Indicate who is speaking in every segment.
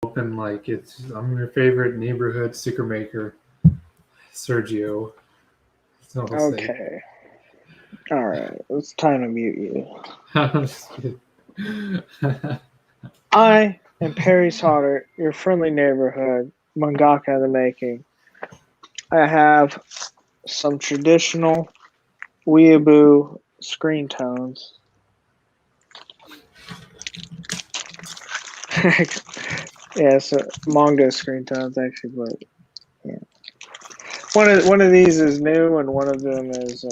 Speaker 1: open like I'm your favorite neighborhood sticker maker, Sergio. That's all I'll say.
Speaker 2: Okay. All right. It's time to mute you.
Speaker 1: I'm just kidding.
Speaker 2: I am Perry Sauter, your friendly neighborhood mangaka in the making. I have some traditional weeaboo screen tones. Yeah, so manga screen tones actually, but yeah. One of these is new, and one of them is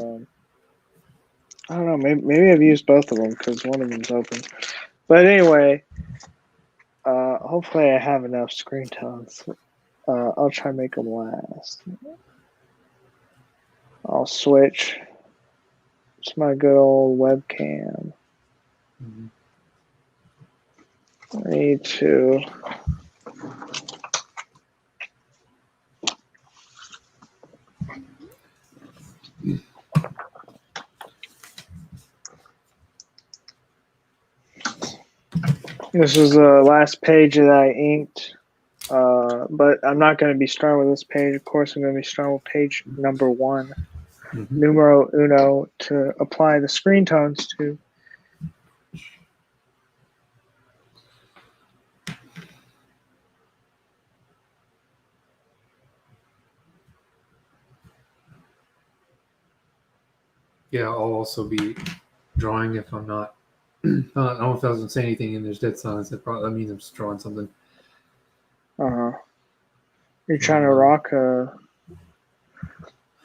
Speaker 2: I don't know. Maybe I've used both of them because one of them's open. But anyway, hopefully I have enough screen tones. I'll try to make them last. I'll switch. It's my good old webcam.
Speaker 1: Mhm.
Speaker 2: I need to. This was the last page that I inked, but I'm not going to be starting with this page. Of course, I'm going to be starting with page number 1, numero uno, to apply the screen tones to.
Speaker 1: Yeah, I'll also be drawing if I'm not. I don't know if I was going to say anything and there's dead silence. That means I'm just drawing something.
Speaker 2: You're trying to rock the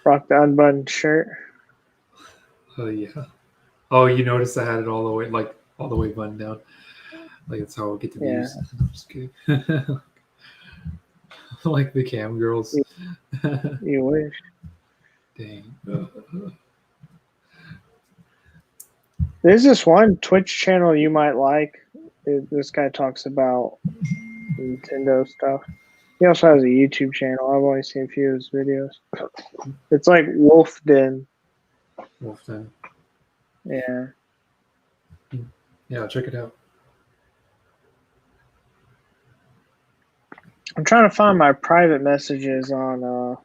Speaker 2: unbuttoned shirt.
Speaker 1: Oh yeah. Oh, you noticed I had it all the way buttoned down. Like that's how I'll get the views.
Speaker 2: Yeah.
Speaker 1: I'm just kidding. Like the cam girls.
Speaker 2: You wish.
Speaker 1: Dang.
Speaker 2: There's this one Twitch channel you might like. This guy talks about Nintendo stuff. He also has a YouTube channel. I've only seen a few of his videos. It's like Wolf Den.
Speaker 1: Wolfden.
Speaker 2: Yeah.
Speaker 1: Yeah, check it out.
Speaker 2: I'm trying to find my private messages on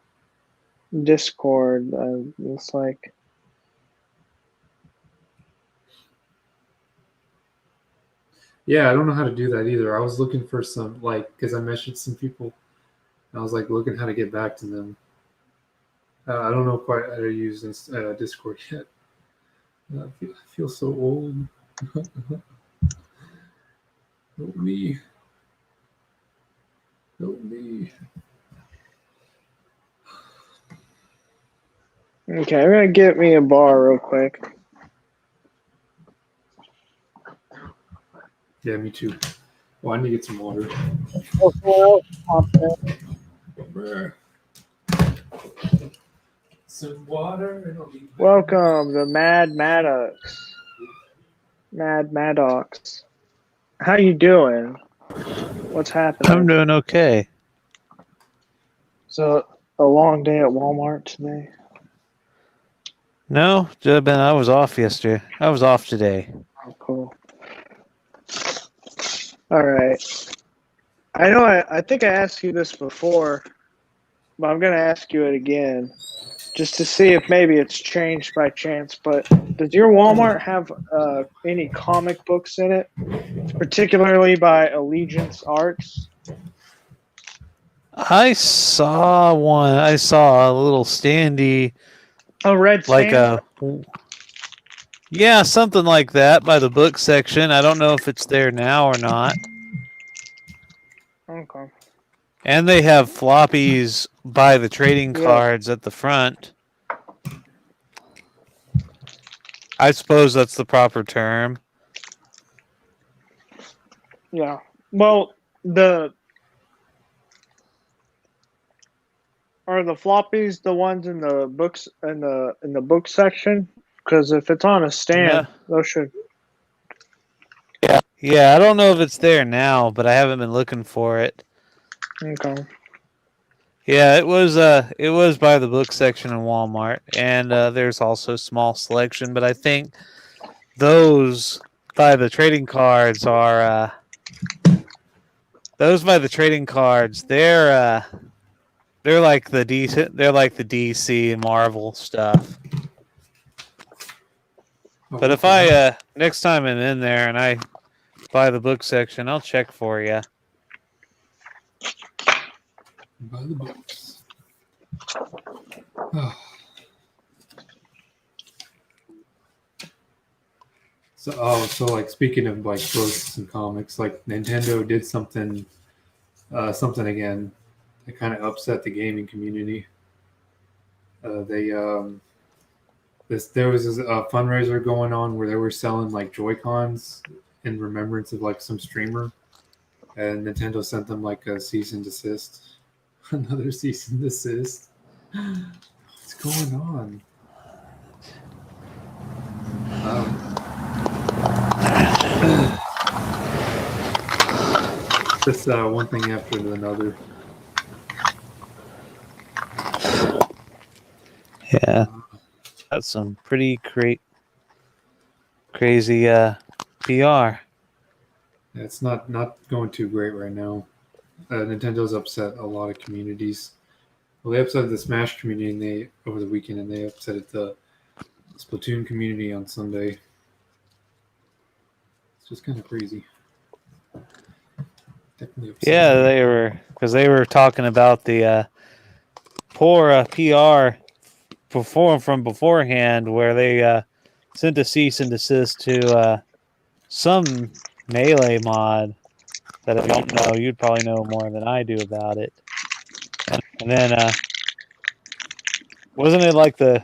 Speaker 2: Discord. It's like.
Speaker 1: Yeah, I don't know how to do that either. I was looking for some, because I messaged some people. And I was looking how to get back to them. I don't know quite how to use this, Discord yet. I feel so old. Help me. Help me.
Speaker 2: Okay, I'm going to get me a bar real quick.
Speaker 1: Yeah, me too. Well, I need to get some water. Some water and I'll be
Speaker 2: Welcome, the Mad Maddox. Mad Maddox. How you doing? What's happening?
Speaker 3: I'm doing okay.
Speaker 2: So, a long day at Walmart today?
Speaker 3: No, I was off yesterday. I was off today.
Speaker 2: Oh, cool. All right. I know I think I asked you this before, but I'm going to ask you it again just to see if maybe it's changed by chance. But does your Walmart have any comic books in it, particularly by Allegiance Arts?
Speaker 3: I saw one. I saw a little standee.
Speaker 2: A red stand?
Speaker 3: Yeah, something like that by the book section. I don't know if it's there now or not.
Speaker 2: Okay.
Speaker 3: And they have floppies by the trading cards at the front. I suppose that's the proper term.
Speaker 2: Yeah. Well, are the floppies the ones in the books in the book section? Because if it's on a stand, those should.
Speaker 3: Yeah, I don't know if it's there now, but I haven't been looking for it.
Speaker 2: Okay.
Speaker 3: Yeah, it was by the book section in Walmart, and there's also small selection, but I think those by the trading cards are those by the trading cards, they're like the DC Marvel stuff.
Speaker 1: Oh,
Speaker 3: But
Speaker 1: what
Speaker 3: if
Speaker 1: the hell?
Speaker 3: I next time I'm in there and I buy the book section, I'll check for you.
Speaker 1: Buy the books. Oh. So like speaking of like books and comics, like Nintendo did something again that kind of upset the gaming community. They there was a fundraiser going on where they were selling like Joy Cons in remembrance of like some streamer, and Nintendo sent them like a cease and desist. Another cease and desist. What's going on? Just one thing after another.
Speaker 3: Yeah, that's some pretty crazy PR.
Speaker 1: It's not going too great right now. Nintendo's upset a lot of communities. Well, they upset the Smash community and they over the weekend, and they upset the Splatoon community on Sunday. It's just kind of crazy. Definitely upset.
Speaker 3: Yeah, they were talking about the poor PR from beforehand, where they sent a cease and desist to some Melee mod that I don't know. You'd probably know more than I do about it. And then wasn't it like the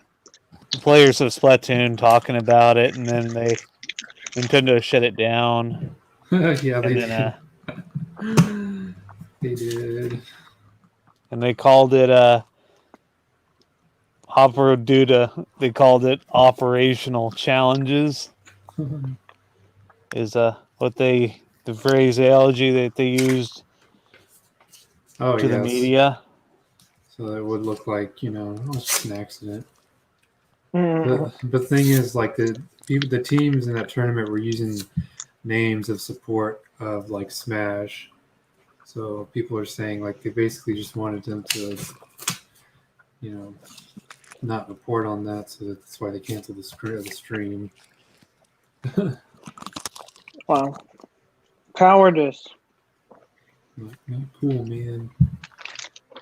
Speaker 3: players of Splatoon talking about it, and then Nintendo shut it down.
Speaker 1: Yeah,
Speaker 3: And
Speaker 1: they
Speaker 3: then
Speaker 1: did. They did.
Speaker 3: and they called it they called it operational challenges. Is what the phraseology that they used
Speaker 1: Oh,
Speaker 3: to the
Speaker 1: yes.
Speaker 3: media.
Speaker 1: So it would look like, it was just an accident.
Speaker 2: Mm.
Speaker 1: The thing is, like, the teams in that tournament were using names of support of, like, Smash. So people are saying, like, they basically just wanted them to, not report on that. So that's why they canceled the stream.
Speaker 2: Wow. Cowardice.
Speaker 1: Not cool, man.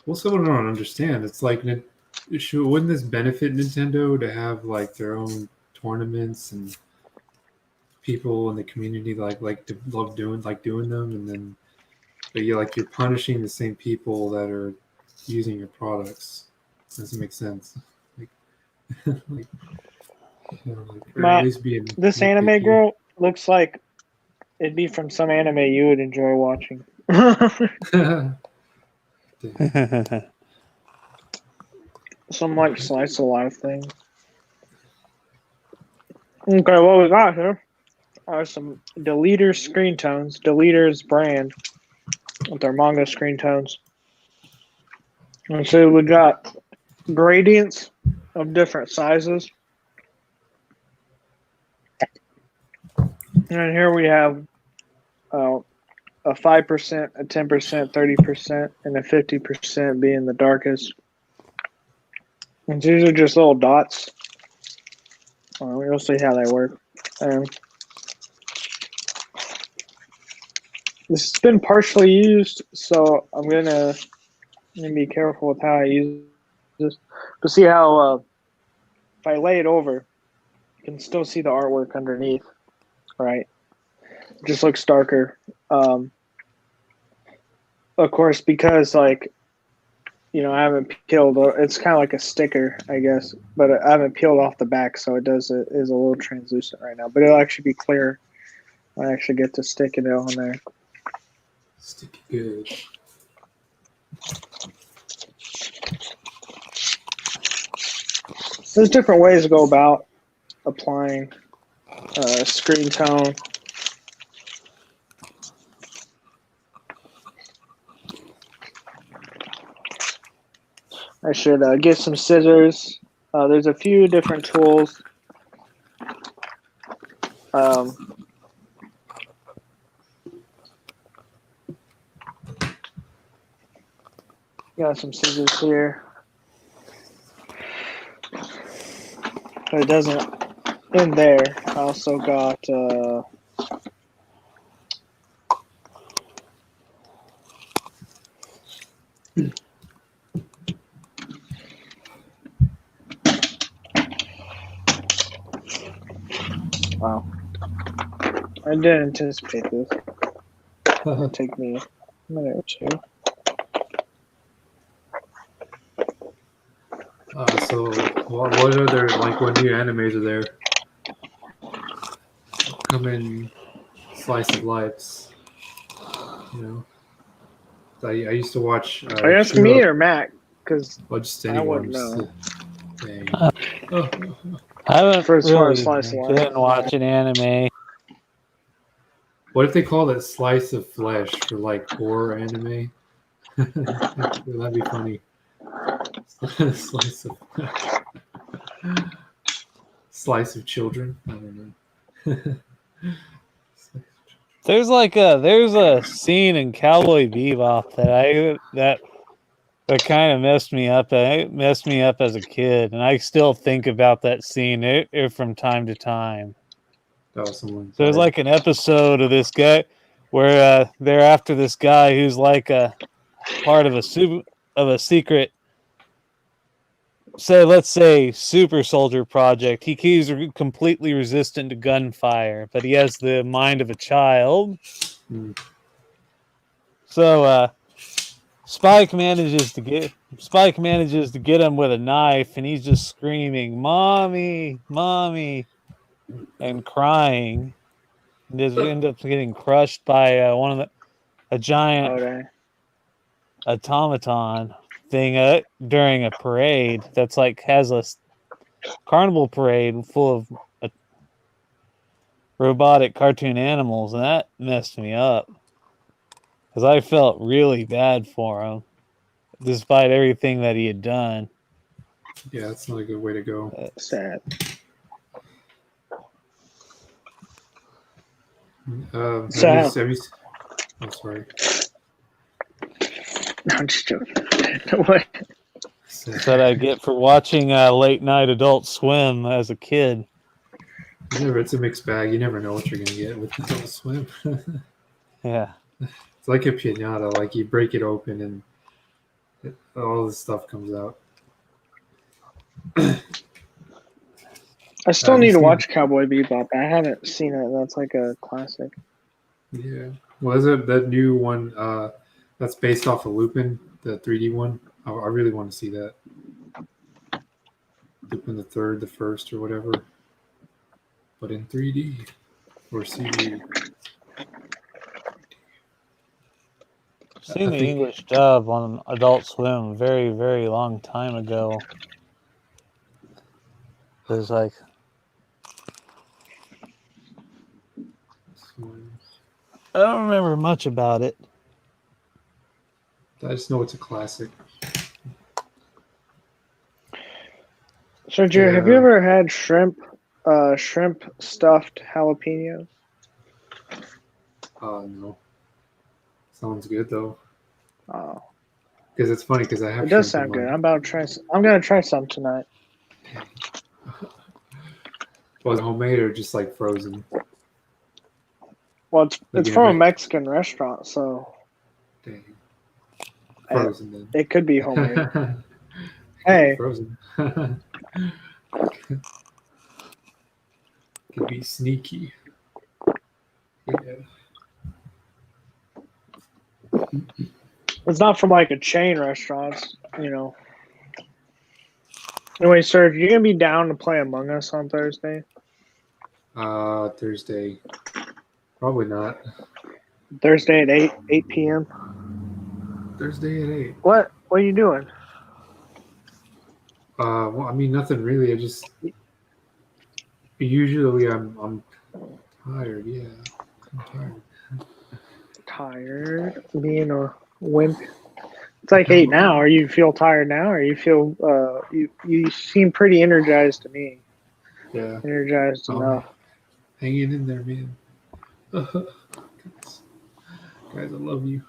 Speaker 1: Also, what I don't understand, it's like, wouldn't this benefit Nintendo to have like their own tournaments and people in the community love doing them, and then but you're punishing the same people that are using your products. Doesn't make sense. Like, like, or at
Speaker 2: Matt,
Speaker 1: least being
Speaker 2: this anime
Speaker 1: nitpicky.
Speaker 2: girl looks like it'd be from some anime you would enjoy watching. Some like slice of life thing. Okay, what we got here are some Deleter Screentones. Deleter's brand with their manga Screentones. And so we got gradients of different sizes. And here we have a 5%, a 10%, 30%, and a 50% being the darkest. And these are just little dots. We'll see how they work. This has been partially used, so I'm gonna be careful with how I use this. But see how if I lay it over, you can still see the artwork underneath, right? It just looks darker. Of course, because I haven't peeled. It's kind of like a sticker, I guess, but I haven't peeled off the back, so it is a little translucent right now. But it'll actually be clear when I actually get to sticking it on there.
Speaker 1: Sticky good.
Speaker 2: There's different ways to go about applying screen tone. I should get some scissors. There's a few different tools. Got some scissors here. But it doesn't end there. I also got wow. I didn't anticipate this. It'll take me a minute or two.
Speaker 1: So what other what new animes are there? Coming slice of lives. You know, I used to watch.
Speaker 2: Are you asking me or Mac? Because
Speaker 1: just
Speaker 2: I
Speaker 1: anyone.
Speaker 2: wouldn't know.
Speaker 3: I haven't
Speaker 2: For as far as
Speaker 3: really
Speaker 2: slice of life.
Speaker 3: been watching anime.
Speaker 1: What if they call it slice of flesh for like horror anime? That'd be funny. Slice of flesh. Slice of children. I don't know.
Speaker 3: There's a scene in Cowboy Bebop that kind of messed me up. It messed me up as a kid, and I still think about that scene from time to time. There's like an episode of this guy where they're after this guy who's like a part of a secret. So let's say super soldier project. He's completely resistant to gunfire, but he has the mind of a child. So Spike manages to get him with a knife, and he's just screaming, "Mommy, mommy," and crying. And just ends up getting crushed by a giant automaton thing during a parade that's like has a carnival parade full of robotic cartoon animals, and that messed me up because I felt really bad for him despite everything that he had done.
Speaker 1: Yeah, that's not a good way to go.
Speaker 2: Sad.
Speaker 1: I'm sorry.
Speaker 2: No, I'm just joking. What?
Speaker 3: That's what I get for watching late night Adult Swim as a kid.
Speaker 1: It's a mixed bag. You never know what you're gonna get with Adult Swim.
Speaker 3: Yeah,
Speaker 1: it's like a piñata. Like you break it open and all this stuff comes out.
Speaker 2: I still need to watch Cowboy Bebop. I haven't seen it. That's like a classic.
Speaker 1: Yeah. Well, is it that new one that's based off of Lupin, the 3D one? I really want to see that. Lupin the Third, the First, or whatever. But in 3D or CD.
Speaker 3: I've seen the English dub on Adult Swim a very, very long time ago. It was like... I don't remember much about it.
Speaker 1: I just know it's a classic.
Speaker 2: Sergio, have you ever had shrimp stuffed jalapenos?
Speaker 1: No. Sounds good though.
Speaker 2: Oh,
Speaker 1: because it's funny because I have.
Speaker 2: It does sound good. I'm gonna try some tonight.
Speaker 1: Was it homemade or just like frozen?
Speaker 2: Well, it's from a Mexican restaurant, so.
Speaker 1: Dang. Frozen then.
Speaker 2: It could be homemade. Hey.
Speaker 1: Frozen. Could be sneaky. Yeah.
Speaker 2: It's not from like a chain restaurant, you know. Anyway, sir, if you're gonna be down to play Among Us on Thursday.
Speaker 1: Thursday. Probably not.
Speaker 2: Thursday at 8 p.m.
Speaker 1: Thursday at 8.
Speaker 2: What are you doing?
Speaker 1: Well, I mean, nothing really. I just usually I'm tired. Yeah, I'm tired.
Speaker 2: Tired, being a wimp. It's like 8 now. Are you feel tired now, or you feel you seem pretty energized to me?
Speaker 1: Yeah,
Speaker 2: energized enough.
Speaker 1: Hanging in there, man. Guys, I love you.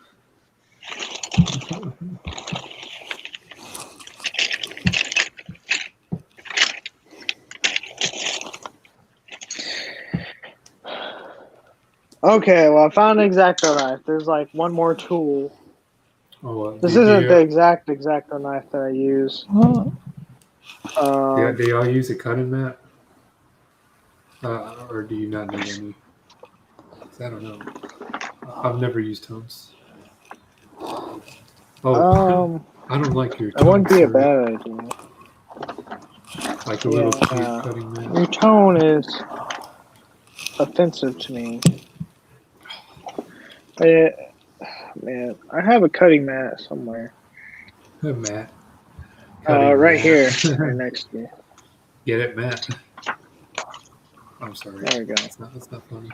Speaker 2: Okay, well, I found an X-Acto knife. There's like one more tool.
Speaker 1: Oh,
Speaker 2: This isn't the exact X-Acto knife that I use.
Speaker 1: do y'all use a cutting mat? Or do you not need any? 'Cause I don't know. I've never used Tones. Oh, I don't like your
Speaker 2: That wouldn't
Speaker 1: tone,
Speaker 2: be a
Speaker 1: sir.
Speaker 2: bad idea.
Speaker 1: Like a little cute cutting mat.
Speaker 2: Your tone is offensive to me. Man, I have a cutting mat somewhere.
Speaker 1: Matt.
Speaker 2: Right
Speaker 1: Mat.
Speaker 2: here, right next to you.
Speaker 1: Get it, Matt? I'm sorry.
Speaker 2: There we go.
Speaker 1: That's not funny.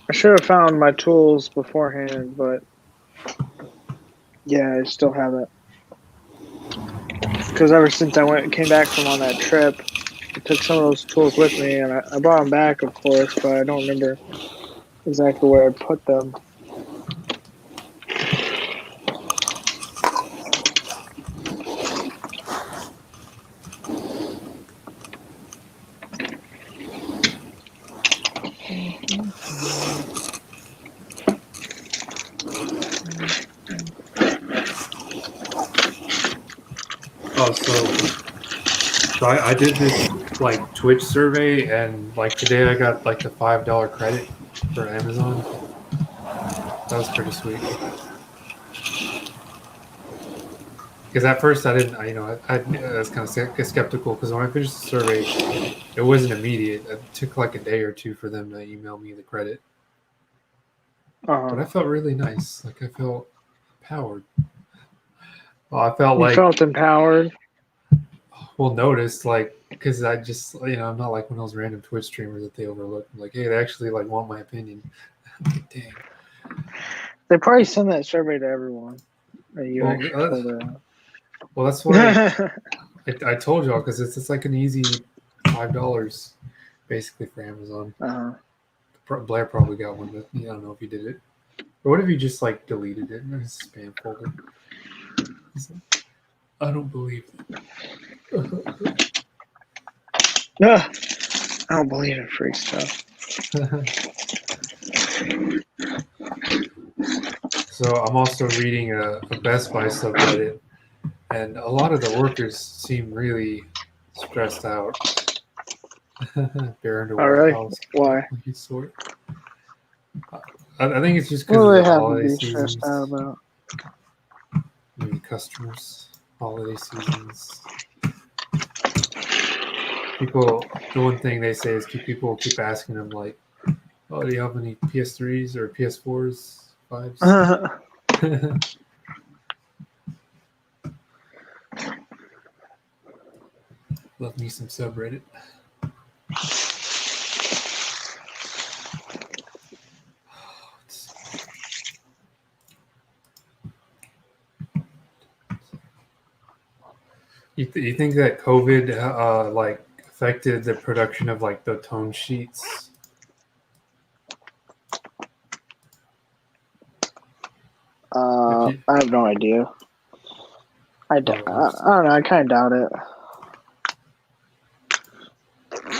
Speaker 2: I should have found my tools beforehand, but yeah, I still have it. Because ever since I came back from on that trip, I took some of those tools with me, and I brought them back, of course, but I don't remember exactly where I put them.
Speaker 1: Oh, so I did this like Twitch survey, and like today I got like the $5 credit for Amazon. That was pretty sweet. Because at first I didn't, I was kind of skeptical because when I finished the survey, it wasn't immediate. It took like a day or two for them to email me the credit. But I felt really nice. Like I felt empowered. Well, I felt
Speaker 2: You felt empowered?
Speaker 1: Well, noticed, like, because I just, I'm not like one of those random Twitch streamers that they overlook. I'm like, hey, they actually like want my opinion. Like, dang.
Speaker 2: They probably send that survey to everyone.
Speaker 1: Well, that's why I told y'all, because it's like an easy $5 basically for Amazon. Blair probably got one, but I don't know if he did it. Or what if you just like deleted it in his spam folder? I don't believe it.
Speaker 2: I don't believe in free stuff.
Speaker 1: So I'm also reading a Best Buy subreddit, and a lot of the workers seem really stressed out. They're under warehouse.
Speaker 2: Why?
Speaker 1: Sort. I think it's just because of the holiday seasons.
Speaker 2: About?
Speaker 1: Maybe customers, holiday seasons. People, the one thing they say is people keep asking them like, "Oh, do you have any PS3s or PS4s, 5s?" Love me some subreddit. You think that COVID like affected the production of like the tone sheets?
Speaker 2: I have no idea. I don't know. I kind of doubt it.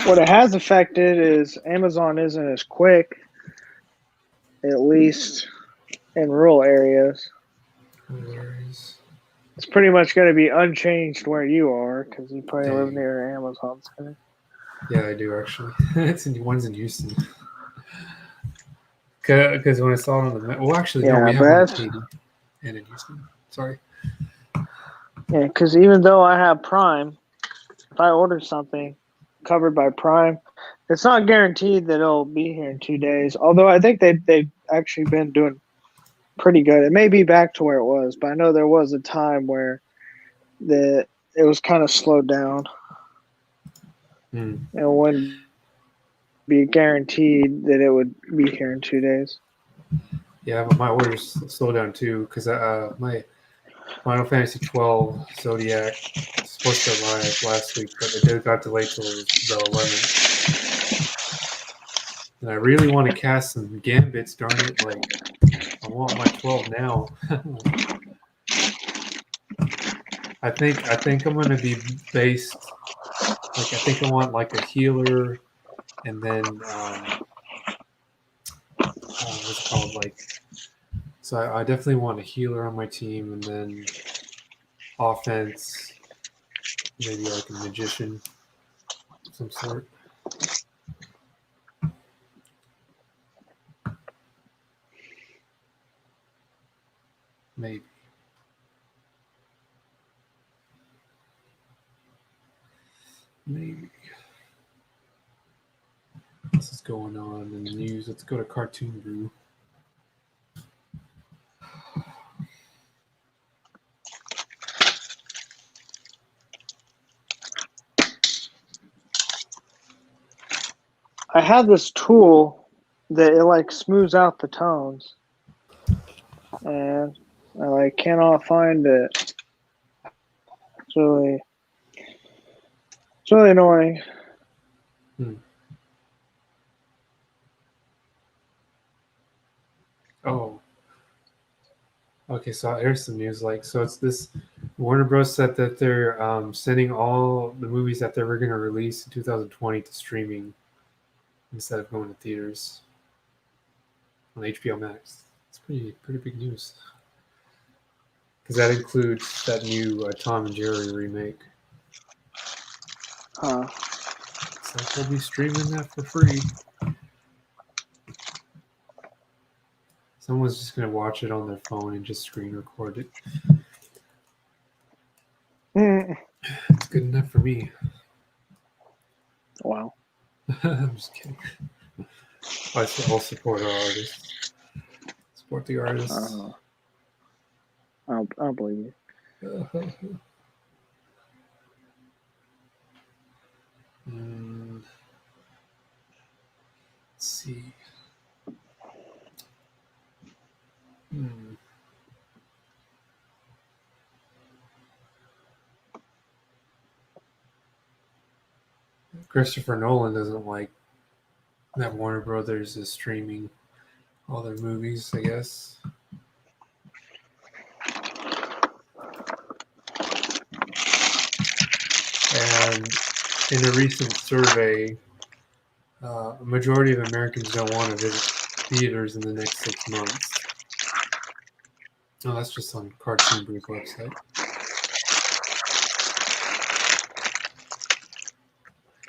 Speaker 2: What it has affected is Amazon isn't as quick, at least in rural areas. It's pretty much going to be unchanged where you are because you probably live near Amazon Center.
Speaker 1: Yeah, I do actually. One's in Houston. Because when I saw it on the map, well, actually, no, we have one in Katy and in Houston. Sorry.
Speaker 2: Yeah, because even though I have Prime, if I order something covered by Prime, it's not guaranteed that it'll be here in 2 days. Although I think they've actually been doing pretty good. It may be back to where it was, but I know there was a time where it was kind of slowed down. And it wouldn't be guaranteed that it would be here in 2 days.
Speaker 1: Yeah, but my orders slowed down too because my Final Fantasy 12 Zodiac was supposed to arrive last week, but it got delayed till the 11th. And I really want to cast some Gambits, darn it! Like, I want my 12 now. I think I'm gonna be based. Like I think I want like a healer, and then what's it called? Like, so I definitely want a healer on my team, and then offense, maybe like a magician of some sort. Maybe. Maybe. This is going on in the news. Let's go to Cartoon Brew.
Speaker 2: I have this tool that it like smooths out the tones, and I like cannot find it. It's really annoying.
Speaker 1: Oh. Okay, so here's some news. Like, so it's this Warner Bros. Said that they're sending all the movies that they were going to release in 2020 to streaming instead of going to theaters on HBO Max. It's pretty big news because that includes that new Tom and Jerry remake.
Speaker 2: Huh.
Speaker 1: So they'll be streaming that for free. Someone's just going to watch it on their phone and just screen record it. It's good enough for me.
Speaker 2: Wow.
Speaker 1: I'm just kidding. I'll support our artists. Support the artists.
Speaker 2: I'll believe you.
Speaker 1: Let's see. Christopher Nolan doesn't like that Warner Brothers is streaming all their movies, I guess. And in a recent survey, a majority of Americans don't want to visit theaters in the next 6 months. Oh, that's just on Cartoon Brew's website.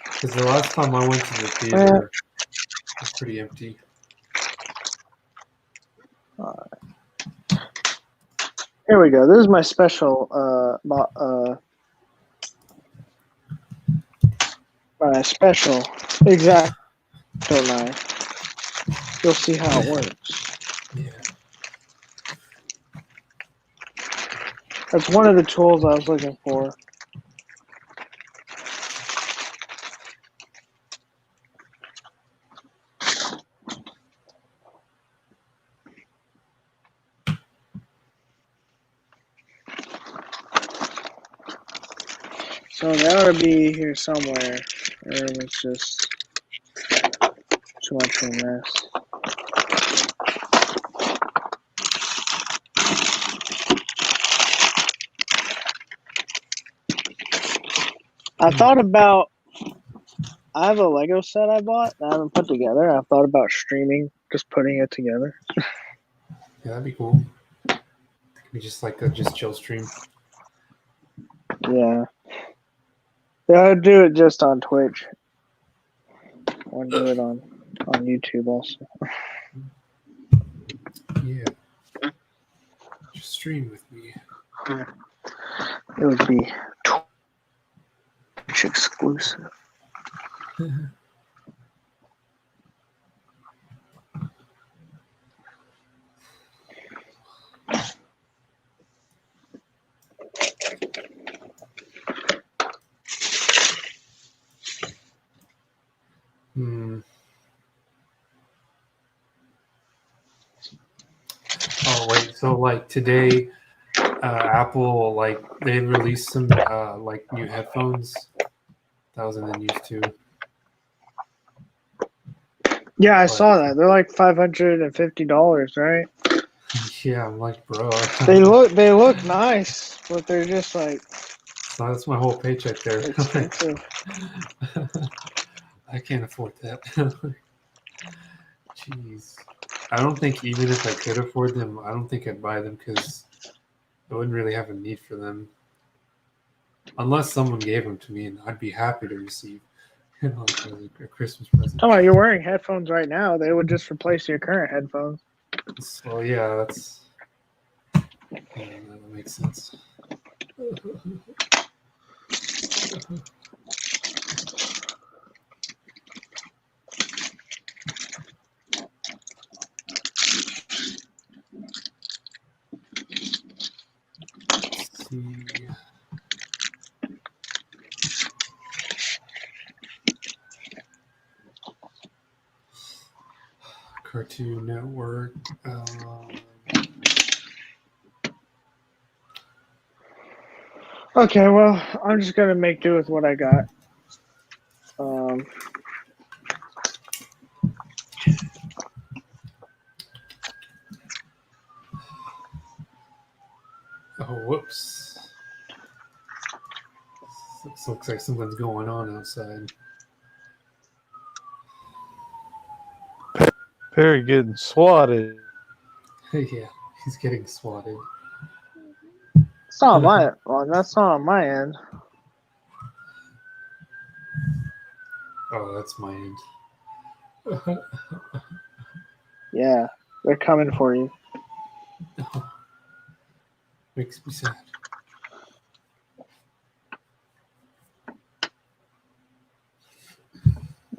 Speaker 1: Because the last time I went to the theater, it was pretty empty.
Speaker 2: Here we go. This is my special my special exacto knife. You'll see how it works.
Speaker 1: Yeah.
Speaker 2: That's one of the tools I was looking for. So they ought to be here somewhere. It's just too much of a mess. I thought about. I have a Lego set I bought that I haven't put together. I thought about streaming, just putting it together.
Speaker 1: Yeah, that'd be cool. It could be just like a just chill stream.
Speaker 2: Yeah. Yeah, I'd do it just on Twitch. I want to do it on YouTube also.
Speaker 1: Yeah. Just stream with me.
Speaker 2: It would be Twitch exclusive.
Speaker 1: Oh wait, so like today, Apple like they released some like new headphones. That was in the news too.
Speaker 2: Yeah, I saw that. They're like $550, right?
Speaker 1: Yeah, I'm like, bro.
Speaker 2: They look nice, but they're just like
Speaker 1: So that's my whole paycheck there.
Speaker 2: expensive.
Speaker 1: I can't afford that. Jeez. I don't think even if I could afford them, I don't think I'd buy them because I wouldn't really have a need for them. Unless someone gave them to me, and I'd be happy to receive, like a Christmas present.
Speaker 2: Come on, you're wearing headphones right now. They would just replace your current headphones.
Speaker 1: So yeah, that makes sense. Let's see. Cartoon Network.
Speaker 2: Okay, well, I'm just gonna make do with what I got.
Speaker 1: Oh, whoops. Looks like something's going on outside.
Speaker 3: Perry getting swatted.
Speaker 1: Yeah, he's getting swatted.
Speaker 2: It's not on my well, that's not on my end.
Speaker 1: Oh, that's my end.
Speaker 2: Yeah, they're coming for you.
Speaker 1: Makes me sad.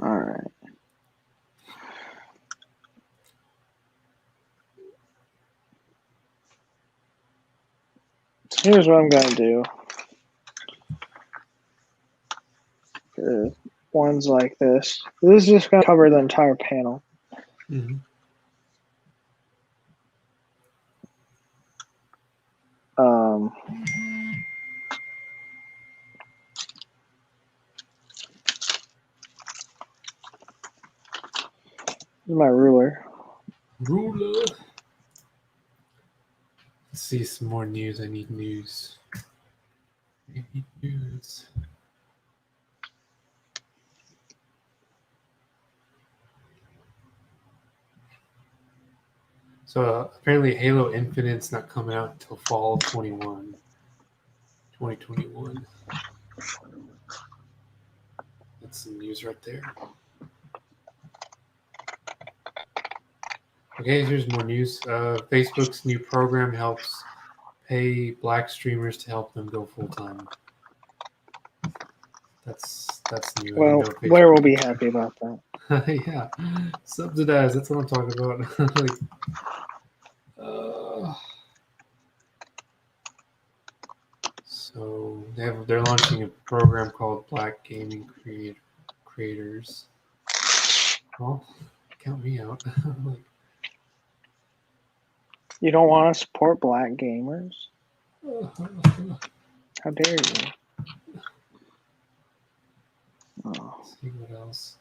Speaker 2: All right. So here's what I'm gonna do. Ones like this. This is just gonna cover the entire panel.
Speaker 1: Mm-hmm.
Speaker 2: Um, This is my ruler.
Speaker 1: Ruler. Let's see some more news. I need news. I need news. So apparently Halo Infinite's not coming out until fall of 2021. That's some news right there. Okay, here's more news. Facebook's new program helps pay Black streamers to help them go full time. That's new.
Speaker 2: Well, Blair will be happy about that.
Speaker 1: Yeah, subsidized. That's what I'm talking about. Like, so they're launching a program called Black Gaming Creators. Well, count me out. Like,
Speaker 2: You don't want to support black gamers? How dare you? Oh.
Speaker 1: let's see what else.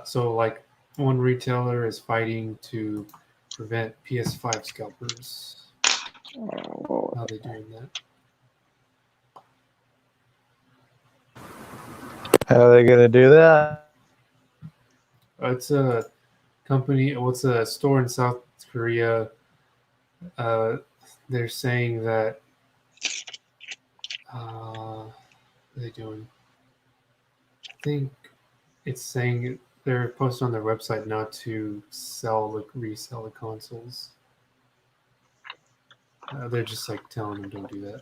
Speaker 1: So like one retailer is fighting to prevent PS5 scalpers.
Speaker 2: Oh,
Speaker 1: How are they doing that?
Speaker 3: How are they going to do that?
Speaker 1: It's a company. What's a store in South Korea? They're saying that. What are they doing? I think it's saying they're posting on their website not to resell the consoles. They're just like telling them don't do that.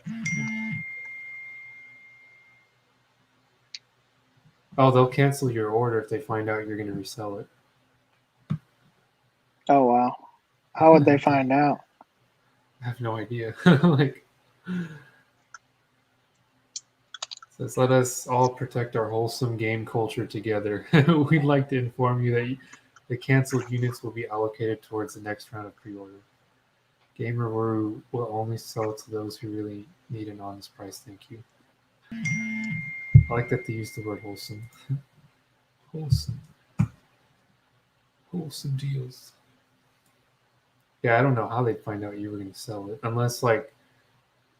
Speaker 1: Oh, they'll cancel your order if they find out you're going to resell it.
Speaker 2: oh wow. How would they find out?
Speaker 1: I have no idea. Like, says, let us all protect our wholesome game culture together. We'd like to inform you that the canceled units will be allocated towards the next round of pre-order. Gamer will only sell it to those who really need an honest price. Thank you. I like that they use the word wholesome. Wholesome. Wholesome deals. Yeah, I don't know how they'd find out you were going to sell it unless like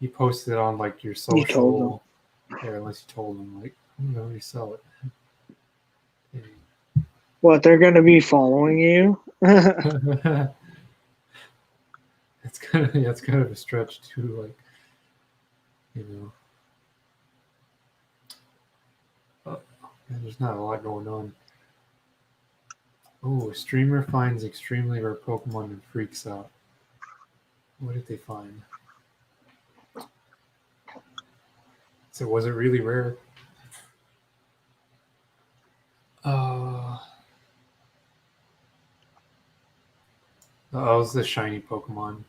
Speaker 1: you posted it on like your
Speaker 2: You told them.
Speaker 1: social. Yeah, unless you told them like I'm going to resell it.
Speaker 2: What, they're going to be following you?
Speaker 1: It's kind of a stretch too. Like there's not a lot going on. Oh, a streamer finds extremely rare Pokemon and freaks out. What did they find? So was it really rare? That was the shiny Pokemon.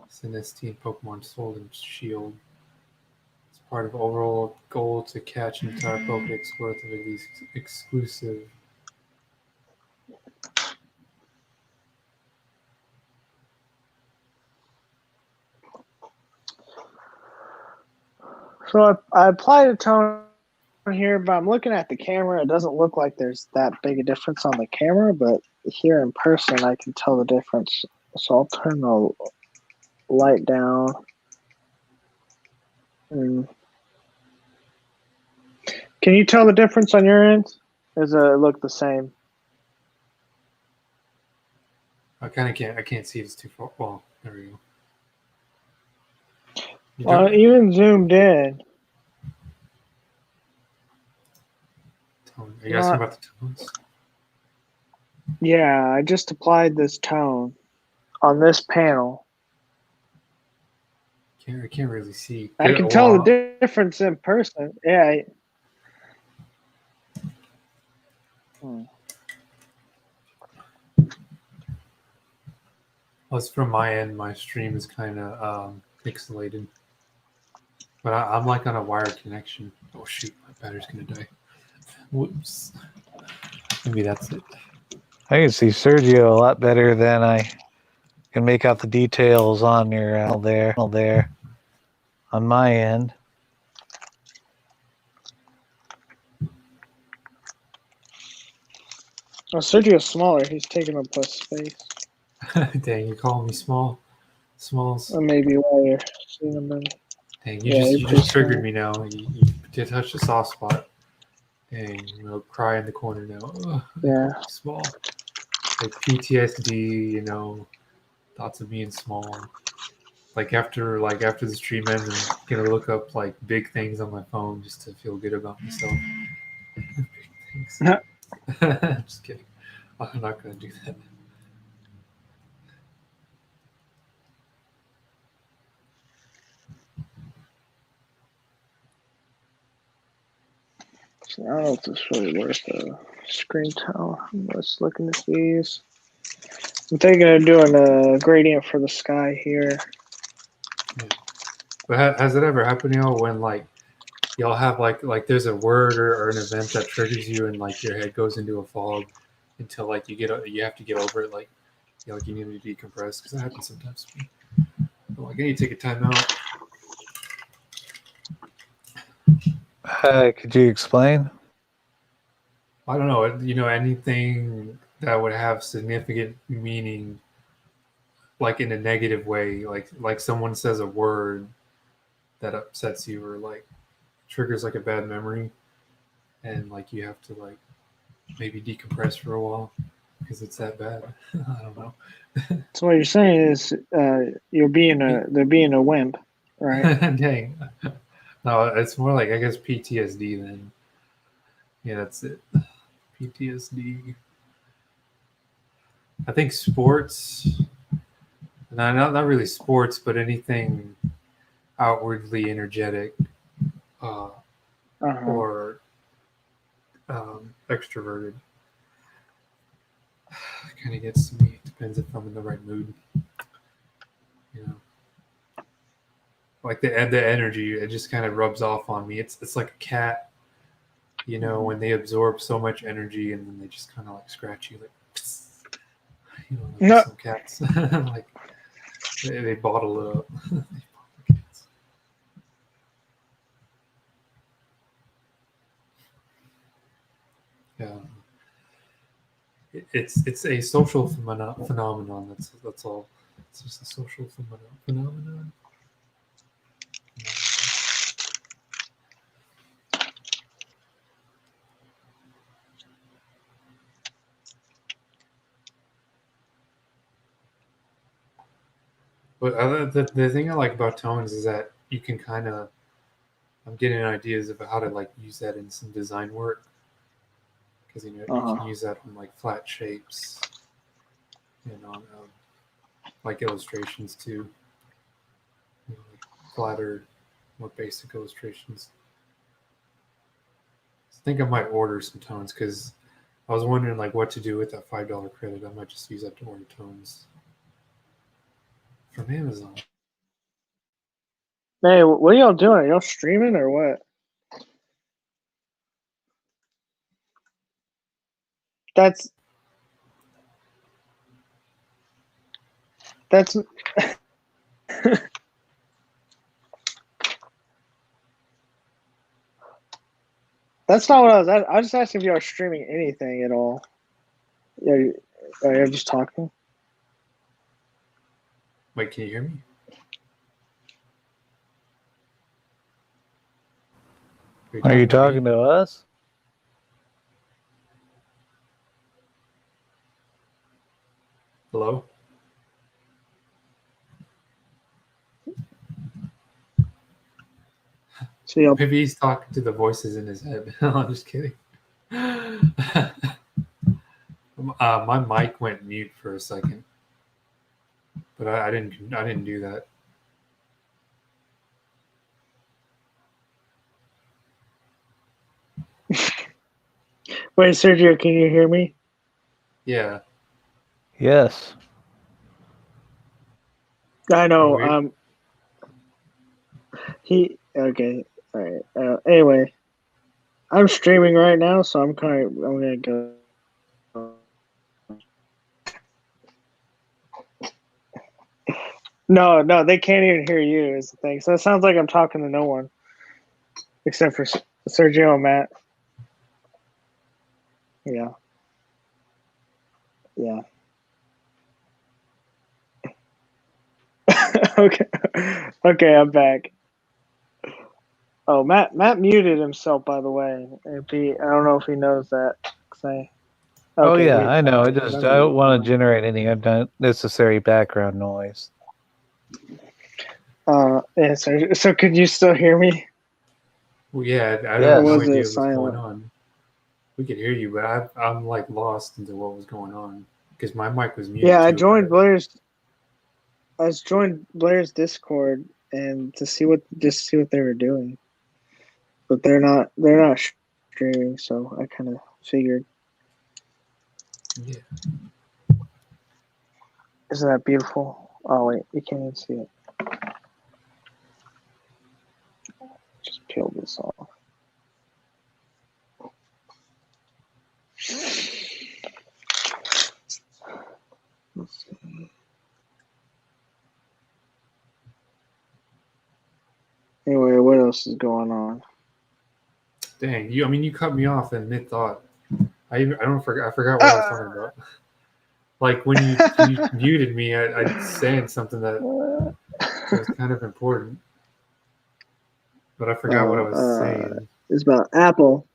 Speaker 1: Sinistine Pokemon Sword and Shield. It's part of overall goal to catch an entire Pokedex worth of at least exclusive.
Speaker 2: So I applied a tone here, but I'm looking at the camera. It doesn't look like there's that big a difference on the camera, but here in person, I can tell the difference. So I'll turn the light down. And can you tell the difference on your end? Does it look the same?
Speaker 1: I kind of can't. I can't see it's too far. Well, there we go.
Speaker 2: Even zoomed in.
Speaker 1: Tone. Are you asking about the tones?
Speaker 2: Yeah, I just applied this tone on this panel.
Speaker 1: I can't really see.
Speaker 2: I can tell the difference in person. Yeah.
Speaker 1: Well, it's from my end. My stream is kind of pixelated, but I'm like on a wired connection. Oh shoot, my battery's gonna die. Whoops. Maybe that's it.
Speaker 3: I can see Sergio a lot better than I can make out the details on your there on my end.
Speaker 2: Oh, Sergio's smaller. He's taking up less space.
Speaker 1: Dang, you're calling me small. Smalls.
Speaker 2: Or maybe while you're seeing them.
Speaker 1: Dang, you just triggered me now. You did touch the soft spot. Dang, cry in the corner now. Ugh,
Speaker 2: Yeah.
Speaker 1: small. Like PTSD, thoughts of being small. Like after the stream ends, I'm gonna look up like big things on my phone just to feel good about myself. Big things. Just kidding. I'm not gonna do that.
Speaker 2: So I don't know if this really worth a screen tone. Let's look into these. I'm thinking of doing a gradient for the sky here.
Speaker 1: Yeah. But has it ever happened to y'all when like y'all have like there's a word or an event that triggers you and like your head goes into a fog until like you have to get over it, like you need to decompress, because that happens sometimes to me. But, like I need to take a time out.
Speaker 3: Could you explain?
Speaker 1: I don't know, anything that would have significant meaning, like in a negative way, like someone says a word that upsets you or like triggers like a bad memory, and like you have to like maybe decompress for a while because it's that bad. I don't know.
Speaker 2: So what you're saying is they're being a wimp, right?
Speaker 1: Dang. No, it's more like I guess PTSD then. Yeah, that's it. PTSD. I think sports. No, not really sports, but anything outwardly energetic or extroverted kind of gets to me. It depends if I'm in the right mood. Like the energy, it just kind of rubs off on me. It's like a cat, when they absorb so much energy and then they just kind of like scratch you, like like some cats, like they bottle it up. Yeah. it's a social phenomenon. That's all. It's just a social phenomenon. But the thing I like about tones is that you can kind of I'm getting ideas of how to like use that in some design work because you can use that on like flat shapes and on like illustrations too, like flatter, more basic illustrations. I think I might order some tones because I was wondering like what to do with that $5 credit. I might just use that to order tones from Amazon.
Speaker 2: Hey, what are y'all doing? Are y'all streaming or what? That's that's not what I was. I just asked if you are streaming anything at all. Are you just talking?
Speaker 1: Wait, can you hear me?
Speaker 3: Are you talking to us?
Speaker 1: Hello?
Speaker 2: So
Speaker 1: Maybe he's talking to the voices in his head. I'm just kidding. My mic went mute for a second, but I didn't do that.
Speaker 2: wait, Sergio, can you hear me?
Speaker 1: Yeah.
Speaker 3: Yes.
Speaker 2: I know.
Speaker 1: Oh,
Speaker 2: Okay. All right. Anyway, I'm streaming right now, so I'm gonna go. No, they can't even hear you. Is the thing. So it sounds like I'm talking to no one except for Sergio and Matt. Yeah. Yeah. Okay. Okay, I'm back. Oh, Matt muted himself, by the way. I don't know if he knows that.
Speaker 3: Oh
Speaker 2: Okay,
Speaker 3: yeah, I know. I don't want to
Speaker 2: to.
Speaker 3: generate any unnecessary background noise.
Speaker 2: Yeah. So could you still hear me?
Speaker 1: well, yeah. I
Speaker 3: Yes.
Speaker 1: have
Speaker 2: Or
Speaker 1: no
Speaker 2: was
Speaker 1: idea
Speaker 2: it
Speaker 1: what's going
Speaker 2: silent?
Speaker 1: on. We could hear you, but I'm like lost into what was going on because my mic was muted
Speaker 2: Yeah,
Speaker 1: too.
Speaker 2: I joined Blair's Discord and to see what they were doing, but they're not streaming, so I kind of figured.
Speaker 1: Yeah.
Speaker 2: Isn't that beautiful? Oh wait, you can't even see it. Just peel this off. Let's see. Anyway, what else is going on?
Speaker 1: Dang, you. I mean, you cut me off in mid thought. I forgot what I was talking about. Like when you muted me, I saying something that was kind of important, but I forgot what I was saying.
Speaker 2: It's about Apple.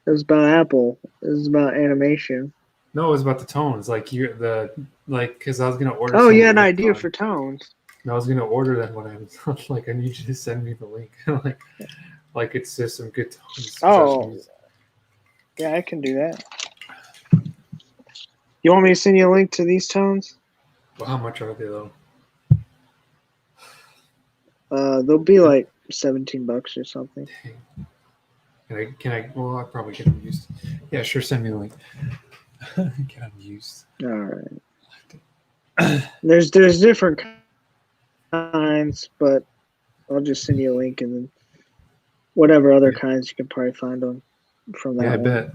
Speaker 2: It was about Apple. It was about animation.
Speaker 1: No, it was about the tones. Like because I was gonna order
Speaker 2: Oh,
Speaker 1: some
Speaker 2: you had an
Speaker 1: lip
Speaker 2: idea
Speaker 1: tones.
Speaker 2: for tones.
Speaker 1: And I was gonna order them when I was like, I need you to send me the link. like it's just some good tones.
Speaker 2: Oh, yeah, I can do that. You want me to send you a link to these tones?
Speaker 1: Well, how much are they though?
Speaker 2: They'll be like $17 or something.
Speaker 1: Dang. Can I? Well, I probably get them used. Yeah, sure. Send me the link. Get them used.
Speaker 2: All right. There's different kinds, but I'll just send you a link and then whatever other kinds you can probably find them from that
Speaker 1: Yeah, I
Speaker 2: one.
Speaker 1: bet.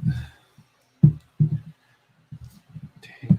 Speaker 1: Dang.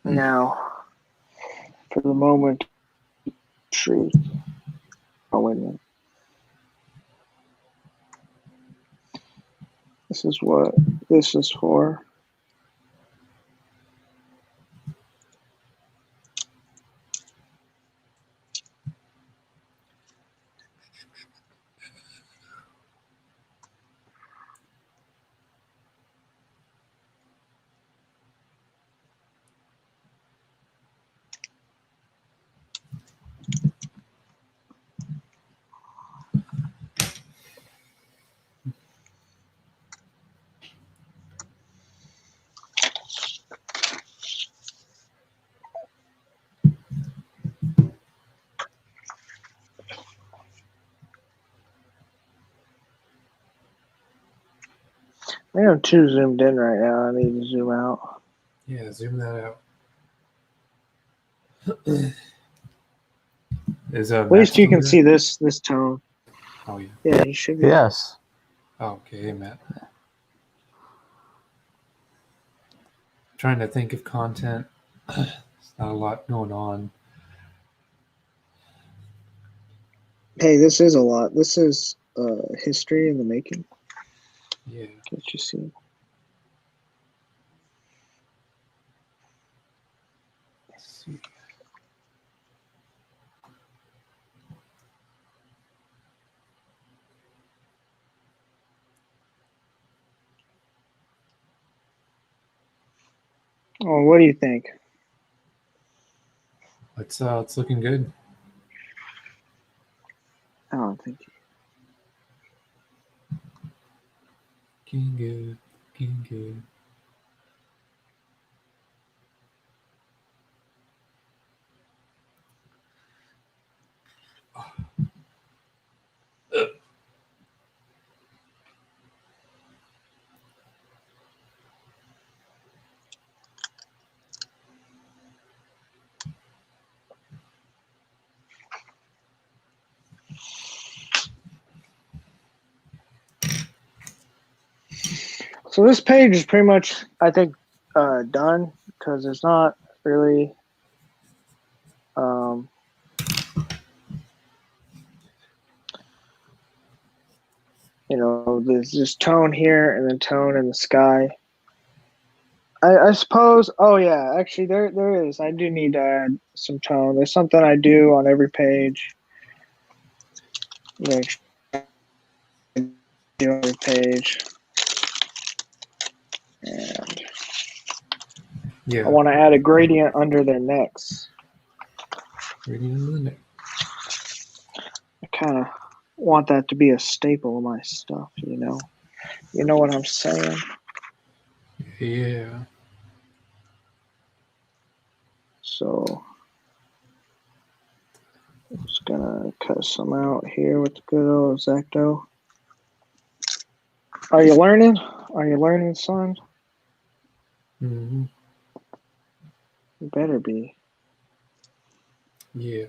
Speaker 2: Now, for the moment, truth. Oh, wait a minute. This is what this is for. I am too zoomed in right now. I need to zoom out.
Speaker 1: Yeah, zoom that out. Is
Speaker 2: At least you can see this tone.
Speaker 1: Oh yeah.
Speaker 2: Yeah, you should be.
Speaker 3: Yes.
Speaker 1: Oh, okay, hey, Matt. Trying to think of content. There's not a lot going on.
Speaker 2: Hey, this is a lot. This is history in the making.
Speaker 1: Yeah.
Speaker 2: Can't you see?
Speaker 1: Let's see.
Speaker 2: Oh, what do you think?
Speaker 1: It's looking good.
Speaker 2: I don't think.
Speaker 1: Looking good. Looking good.
Speaker 2: So this page is pretty much, I think, done because there's not really. There's just tone here and then tone in the sky. I suppose. Oh yeah, actually there is. I do need to add some tone. There's something I do on every page. Do on every page, and
Speaker 1: Yeah.
Speaker 2: I want to add a gradient under their necks.
Speaker 1: Reading in the neck.
Speaker 2: I kind of want that to be a staple of my stuff. You know what I'm saying.
Speaker 1: Yeah.
Speaker 2: So I'm just gonna cut some out here with the good old X-Acto. Are you learning? Are you learning, son?
Speaker 1: Mm-hmm.
Speaker 2: You better be.
Speaker 1: Yeah.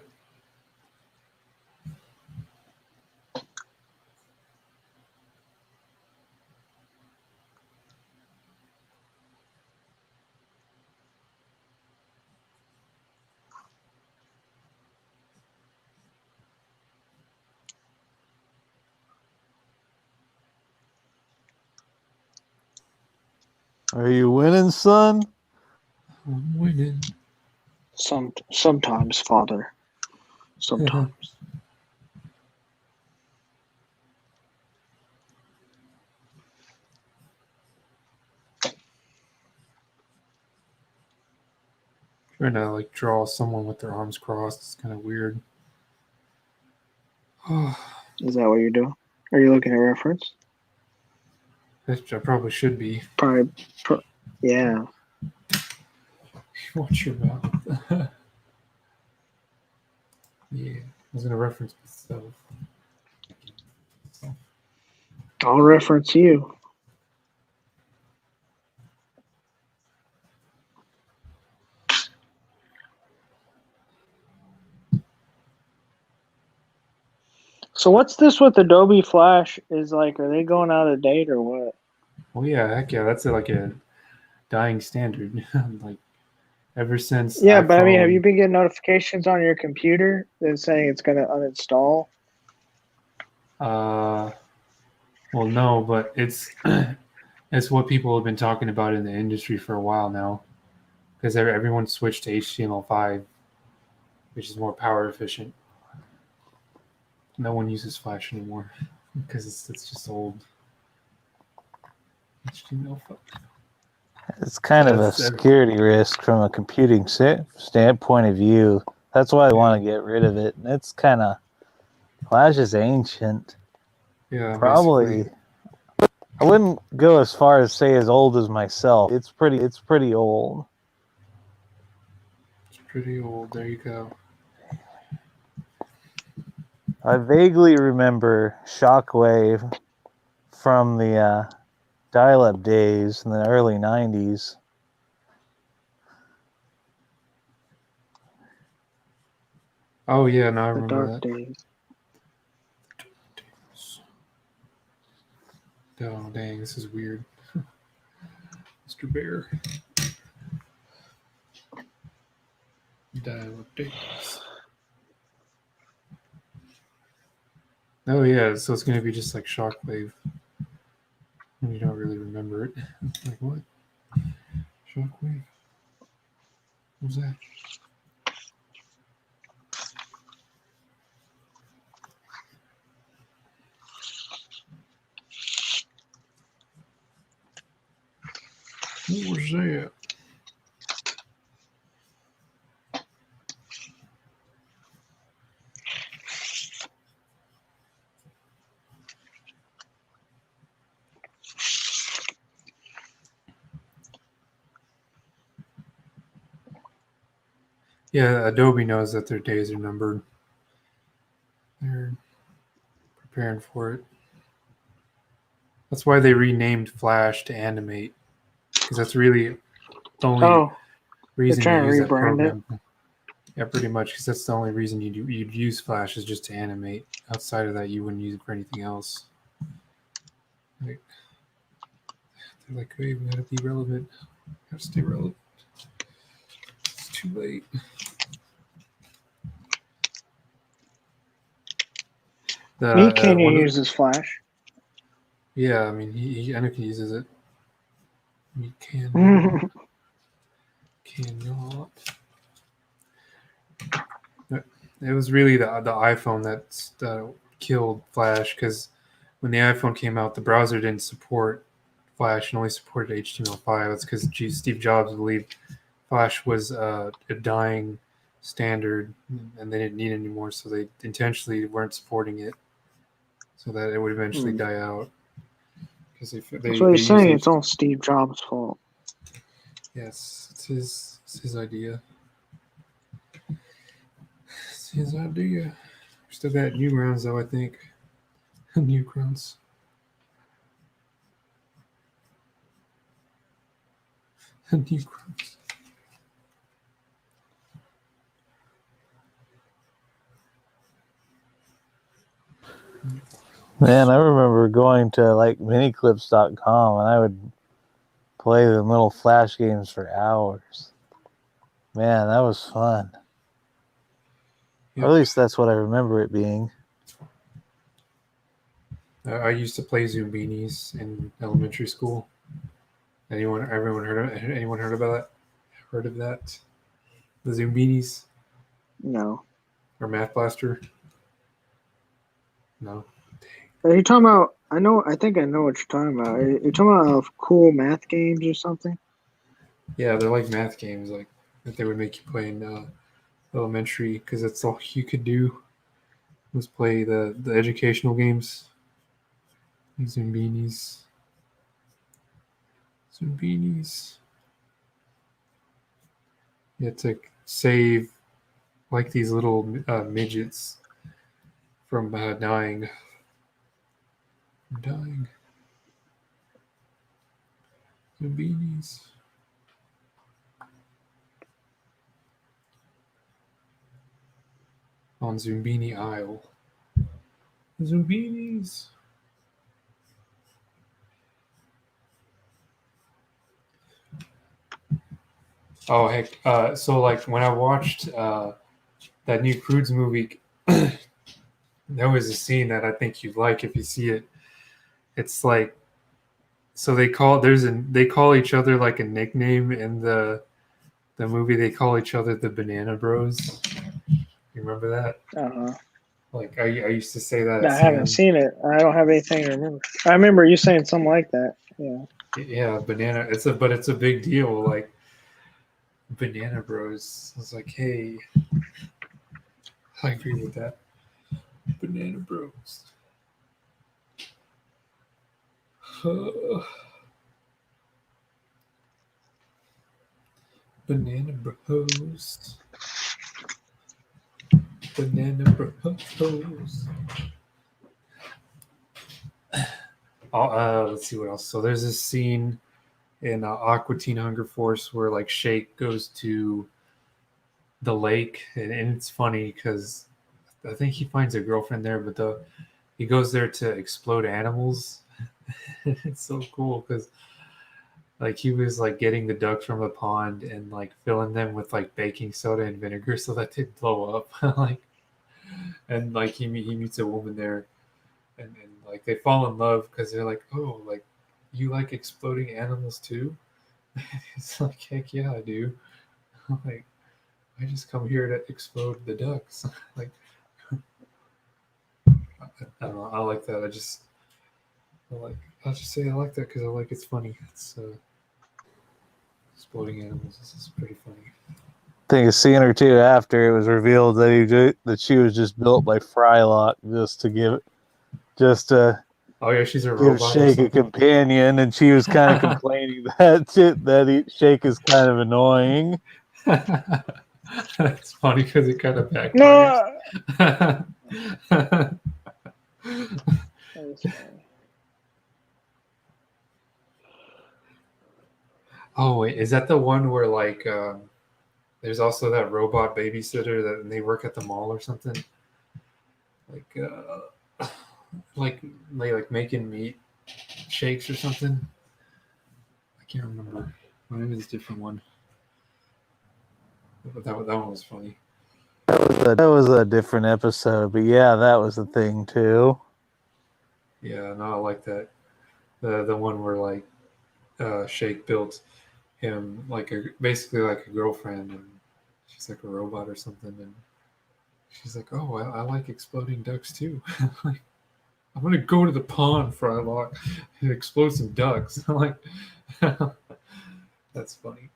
Speaker 3: Are you winning, son?
Speaker 1: I'm winning.
Speaker 2: Sometimes, Father. Sometimes.
Speaker 1: Trying to like draw someone with their arms crossed. It's kind of weird.
Speaker 2: Is that what you're doing? Are you looking at reference?
Speaker 1: Which I probably should be.
Speaker 2: Probably. Yeah.
Speaker 1: Watch your mouth. Yeah. I was gonna reference myself.
Speaker 2: I'll reference you. So what's this with Adobe Flash? Is like, are they going out of date or what?
Speaker 1: Oh yeah, heck yeah, that's like a dying standard. Like ever since
Speaker 2: Yeah, but I mean, have you
Speaker 1: iPhone.
Speaker 2: been getting notifications on your computer that saying it's going to uninstall?
Speaker 1: Uh, well, no, but it's it's what people have been talking about in the industry for a while now, because everyone switched to HTML5, which is more power efficient. No one uses Flash anymore because it's just old. HTML5.
Speaker 3: It's kind of a
Speaker 1: That's
Speaker 3: security risk from a computing standpoint of view. That's why I
Speaker 1: yeah,
Speaker 3: want to get rid of it. It's kind of Flash is ancient.
Speaker 1: yeah, basically.
Speaker 3: Probably, I wouldn't go as far as say as old as myself. It's pretty old.
Speaker 1: It's pretty old. There you go.
Speaker 3: I vaguely remember Shockwave from the dial-up days in the early '90s.
Speaker 1: Oh yeah, no, I
Speaker 2: The
Speaker 1: remember
Speaker 2: dark
Speaker 1: that.
Speaker 2: days.
Speaker 1: Oh dang, this is weird. Mr. Bear. Dial updates. Oh yeah, so it's gonna be just like Shockwave. And you don't really remember it. Like what? Shockwave? What was that? What was that? Yeah, Adobe knows that their days are numbered. They're preparing for it. That's why they renamed Flash to Animate, because that's really the only
Speaker 2: Oh, they're
Speaker 1: reason you
Speaker 2: trying to
Speaker 1: use that
Speaker 2: rebrand it.
Speaker 1: program. Yeah, pretty much, because that's the only reason you'd use Flash is just to animate. Outside of that, you wouldn't use it for anything else. Like, they're like, hey, we gotta be relevant. Gotta stay relevant. It's too late.
Speaker 2: Me
Speaker 1: The
Speaker 2: Canyon
Speaker 1: one of the,
Speaker 2: uses Flash.
Speaker 1: yeah, I mean, I know he uses it. You cannot. It was really the iPhone that killed Flash, because when the iPhone came out, the browser didn't support Flash and only supported HTML5. That's because Steve Jobs believed Flash was a dying standard and they didn't need it anymore, so they intentionally weren't supporting it so that it would eventually die out. Because
Speaker 2: That's what
Speaker 1: they
Speaker 2: you're
Speaker 1: use
Speaker 2: saying. It's all Steve Jobs' fault.
Speaker 1: yes, it's his idea. It's his idea. We still got Newgrounds though, I think. Newgrounds. Newgrounds.
Speaker 3: Man, I remember going to like miniclips.com and I would play the little Flash games for hours. Man, that was fun.
Speaker 1: Yep.
Speaker 3: Or at least that's what I remember it being.
Speaker 1: I used to play Zumbinis in elementary school. Everyone anyone heard about that? Heard of that? The Zumbinis
Speaker 2: No.
Speaker 1: or Math Blaster? No.
Speaker 2: Are you talking about? I think I know what you're talking about. Are you talking about cool math games or something?
Speaker 1: Yeah, they're like math games, like that they would make you play in elementary, because that's all you could do was play the educational games. Zumbinis. Zumbinis. You had to save like these little midgets from dying. Dying. Zumbinis. On Zumbini Isle. Zumbinis. Oh heck! So like when I watched that new Crudes movie, there was a scene that I think you'd like if you see it. It's like so they call each other like a nickname in the movie. They call each other the Banana Bros. You remember that?
Speaker 2: Uh-huh.
Speaker 1: Like I used to say that
Speaker 2: No,
Speaker 1: at
Speaker 2: I haven't
Speaker 1: Sam.
Speaker 2: seen it. I don't have anything to remember. I remember you saying something like that. Yeah.
Speaker 1: Yeah, banana. It's a big deal. Like Banana Bros. I was like, hey, I agree with that. Banana Bros. Banana Bros. Banana Bros. Oh, let's see what else. So there's this scene in Aqua Teen Hunger Force where like Shake goes to the lake, and it's funny because I think he finds a girlfriend there, but he goes there to explode animals. It's so cool because like he was like getting the ducks from the pond and like filling them with like baking soda and vinegar so that they'd blow up. Like and like he meets a woman there and like they fall in love because they're like, oh, like you like exploding animals too. It's like, heck yeah, I do. Like I just come here to explode the ducks. Like I don't know, I like that. I like I'll just say I like that because I like it's funny. It's exploding animals. This is pretty funny.
Speaker 3: I think a scene or two after it was revealed that she was just built by Frylock just to
Speaker 1: Oh yeah, she's a
Speaker 3: give
Speaker 1: robot or
Speaker 3: Shake a
Speaker 1: something.
Speaker 3: companion, and she was kind of complaining Shake is kind of annoying.
Speaker 1: That's funny because it kind of backfires.
Speaker 2: No. That was funny.
Speaker 1: Oh wait, is that the one where like there's also that robot babysitter that and they work at the mall or something? Like like like making meat shakes or something? I can't remember. Maybe it's a different one. But that one was funny.
Speaker 3: That was a different episode, but yeah, that was the thing too.
Speaker 1: Yeah, no, I like that. The one where like Shake built him like basically like a girlfriend and she's like a robot or something and she's like, oh, I like exploding ducks too. Like, I'm gonna go to the pond for a lot and explode some ducks. I'm like, that's funny.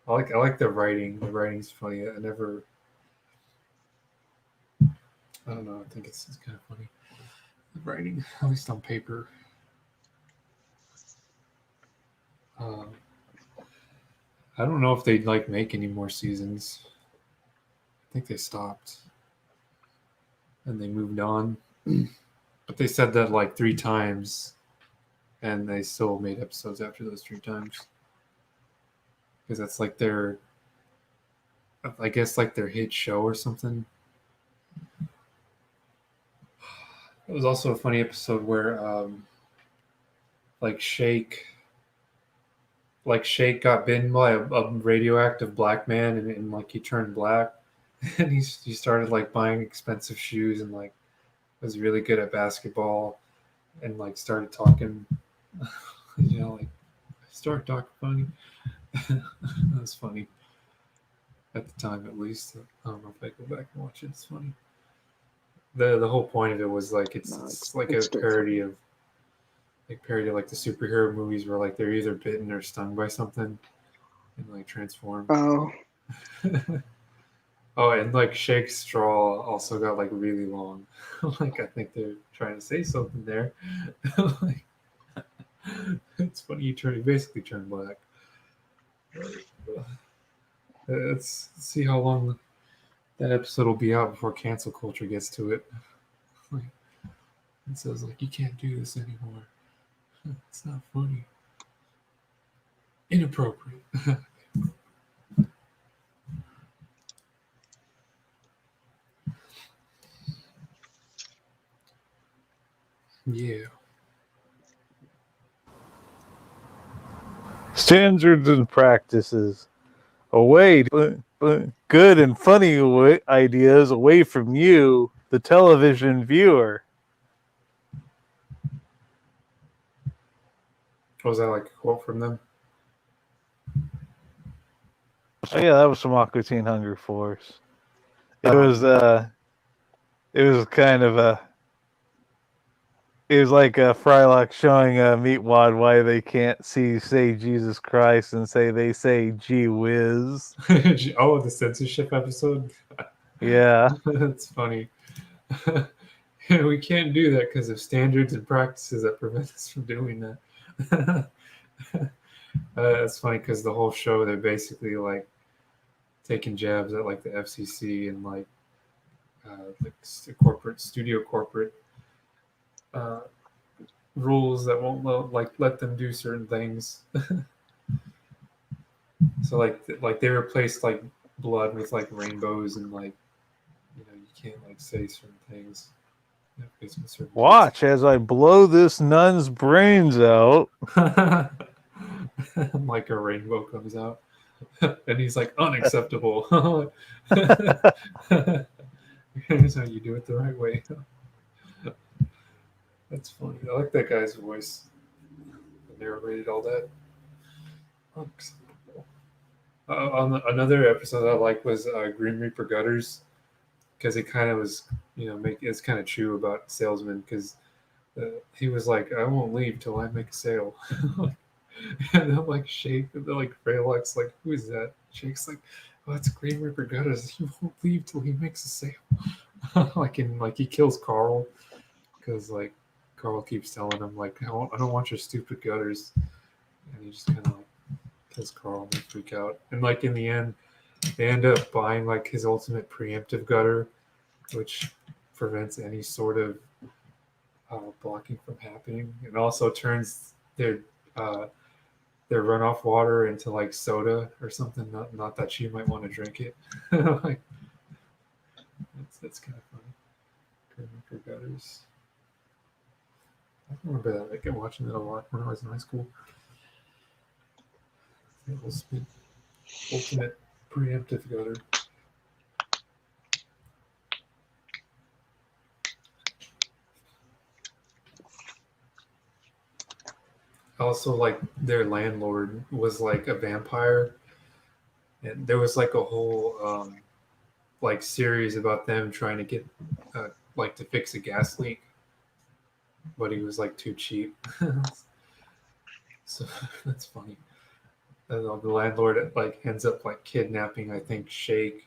Speaker 1: I like the writing. The writing's funny. I don't know. I think it's kind of funny. The writing, at least on paper. Um, I don't know if they'd like make any more seasons. I think they stopped and they moved on. But they said that like 3 times, and they still made episodes after those 3 times because that's like their, I guess like their hit show or something. It was also a funny episode where like Shake got bitten by a radioactive black man and like he turned black and he started like buying expensive shoes and like was really good at basketball and like started talking like start talking funny. That was funny at the time at least. I don't know if I go back and watch it. It's funny. The whole point of it was like
Speaker 2: No,
Speaker 1: it's like a
Speaker 2: it's still funny.
Speaker 1: parody of like the superhero movies where like they're either bitten or stung by something and like transform.
Speaker 2: Oh,
Speaker 1: Oh, and like Shake's straw also got like really long. Like I think they're trying to say something there. Like, it's funny he basically turned black. Let's see how long that episode will be out before cancel culture gets to it. Like, it says like you can't do this anymore. It's not funny. Inappropriate. Yeah.
Speaker 3: standards and practices away, good and funny ideas away from you, the television viewer.
Speaker 1: Was that like a quote from them?
Speaker 3: Oh yeah, that was from Aqua Teen Hunger Force. It was kind of it was like Frylock showing Meatwad why they can't say Jesus Christ and they say gee whiz.
Speaker 1: Oh, the censorship episode.
Speaker 3: Yeah.
Speaker 1: That's funny. We can't do that because of standards and practices that prevent us from doing that. It's funny because the whole show they're basically like taking jabs at like the FCC and like corporate rules that won't let them do certain things. So like they replaced like blood with like rainbows and like you can't like say certain things.
Speaker 3: Watch as I blow this nun's brains out.
Speaker 1: Like a rainbow comes out. And he's like, unacceptable. Here's how you do it the right way. That's funny. I like that guy's voice. I narrated all that. Unacceptable. On another episode I like was Grim Reaper Gutters, because it kind of was, it's kind of true about salesmen, because he was like, I won't leave till I make a sale. And then like Shake, they're like Freylock's like, who is that? Shake's like, oh, it's Green Reaper Gutters. He won't leave till he makes a sale. like he kills Carl, because like Carl keeps telling him like, I don't want your stupid gutters, and he just kind of like kills Carl and they freak out. And like in the end, they end up buying like his ultimate preemptive gutter, which prevents any sort of blocking from happening, and also turns their runoff water into like soda or something. Not that you might want to drink it. Like that's kind of funny. For gutters. I remember that. I kept watching it a lot when I was in high school. It was ultimate preemptive gutter. Also, like their landlord was like a vampire, and there was like a whole like series about them trying to get like to fix a gas leak, but he was like too cheap. So that's funny. And the landlord like ends up like kidnapping, I think, Shake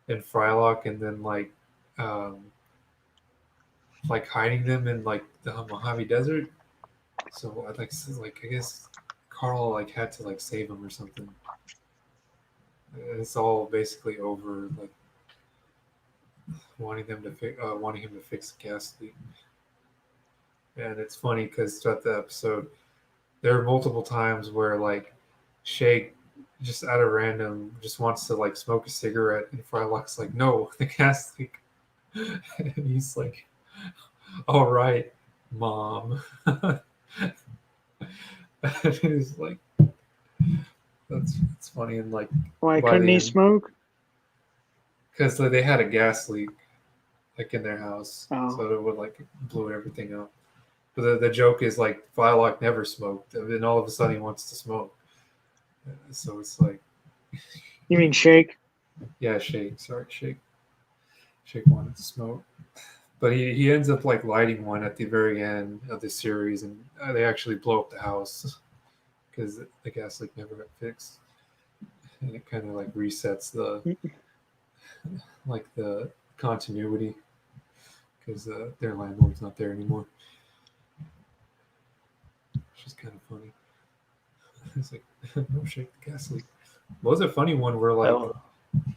Speaker 1: and Frylock, and then like hiding them in like the Mojave Desert. So I guess Carl like had to like save him or something. It's all basically over like wanting him to fix the gas leak. And it's funny because throughout the episode, there are multiple times where like Shake just out of random just wants to like smoke a cigarette, and Frylock's like, no, the gas leak. And he's like, all right, mom. And he's like, that's funny. And like,
Speaker 2: why couldn't he smoke?
Speaker 1: Because they had a gas leak like in their house,
Speaker 2: Oh.
Speaker 1: so it would like blew everything up. But the joke is like Frylock never smoked, and then all of a sudden he wants to smoke. So it's like,
Speaker 2: you mean Shake?
Speaker 1: Yeah, Shake. Sorry, Shake. Shake wanted to smoke, but he ends up like lighting one at the very end of the series, and they actually blow up the house because the gas leak never got fixed, and it kind of like resets the the continuity because their landlord's not there anymore. Which is kind of funny. It's like, no, Shake, the gas leak. What was a funny one where like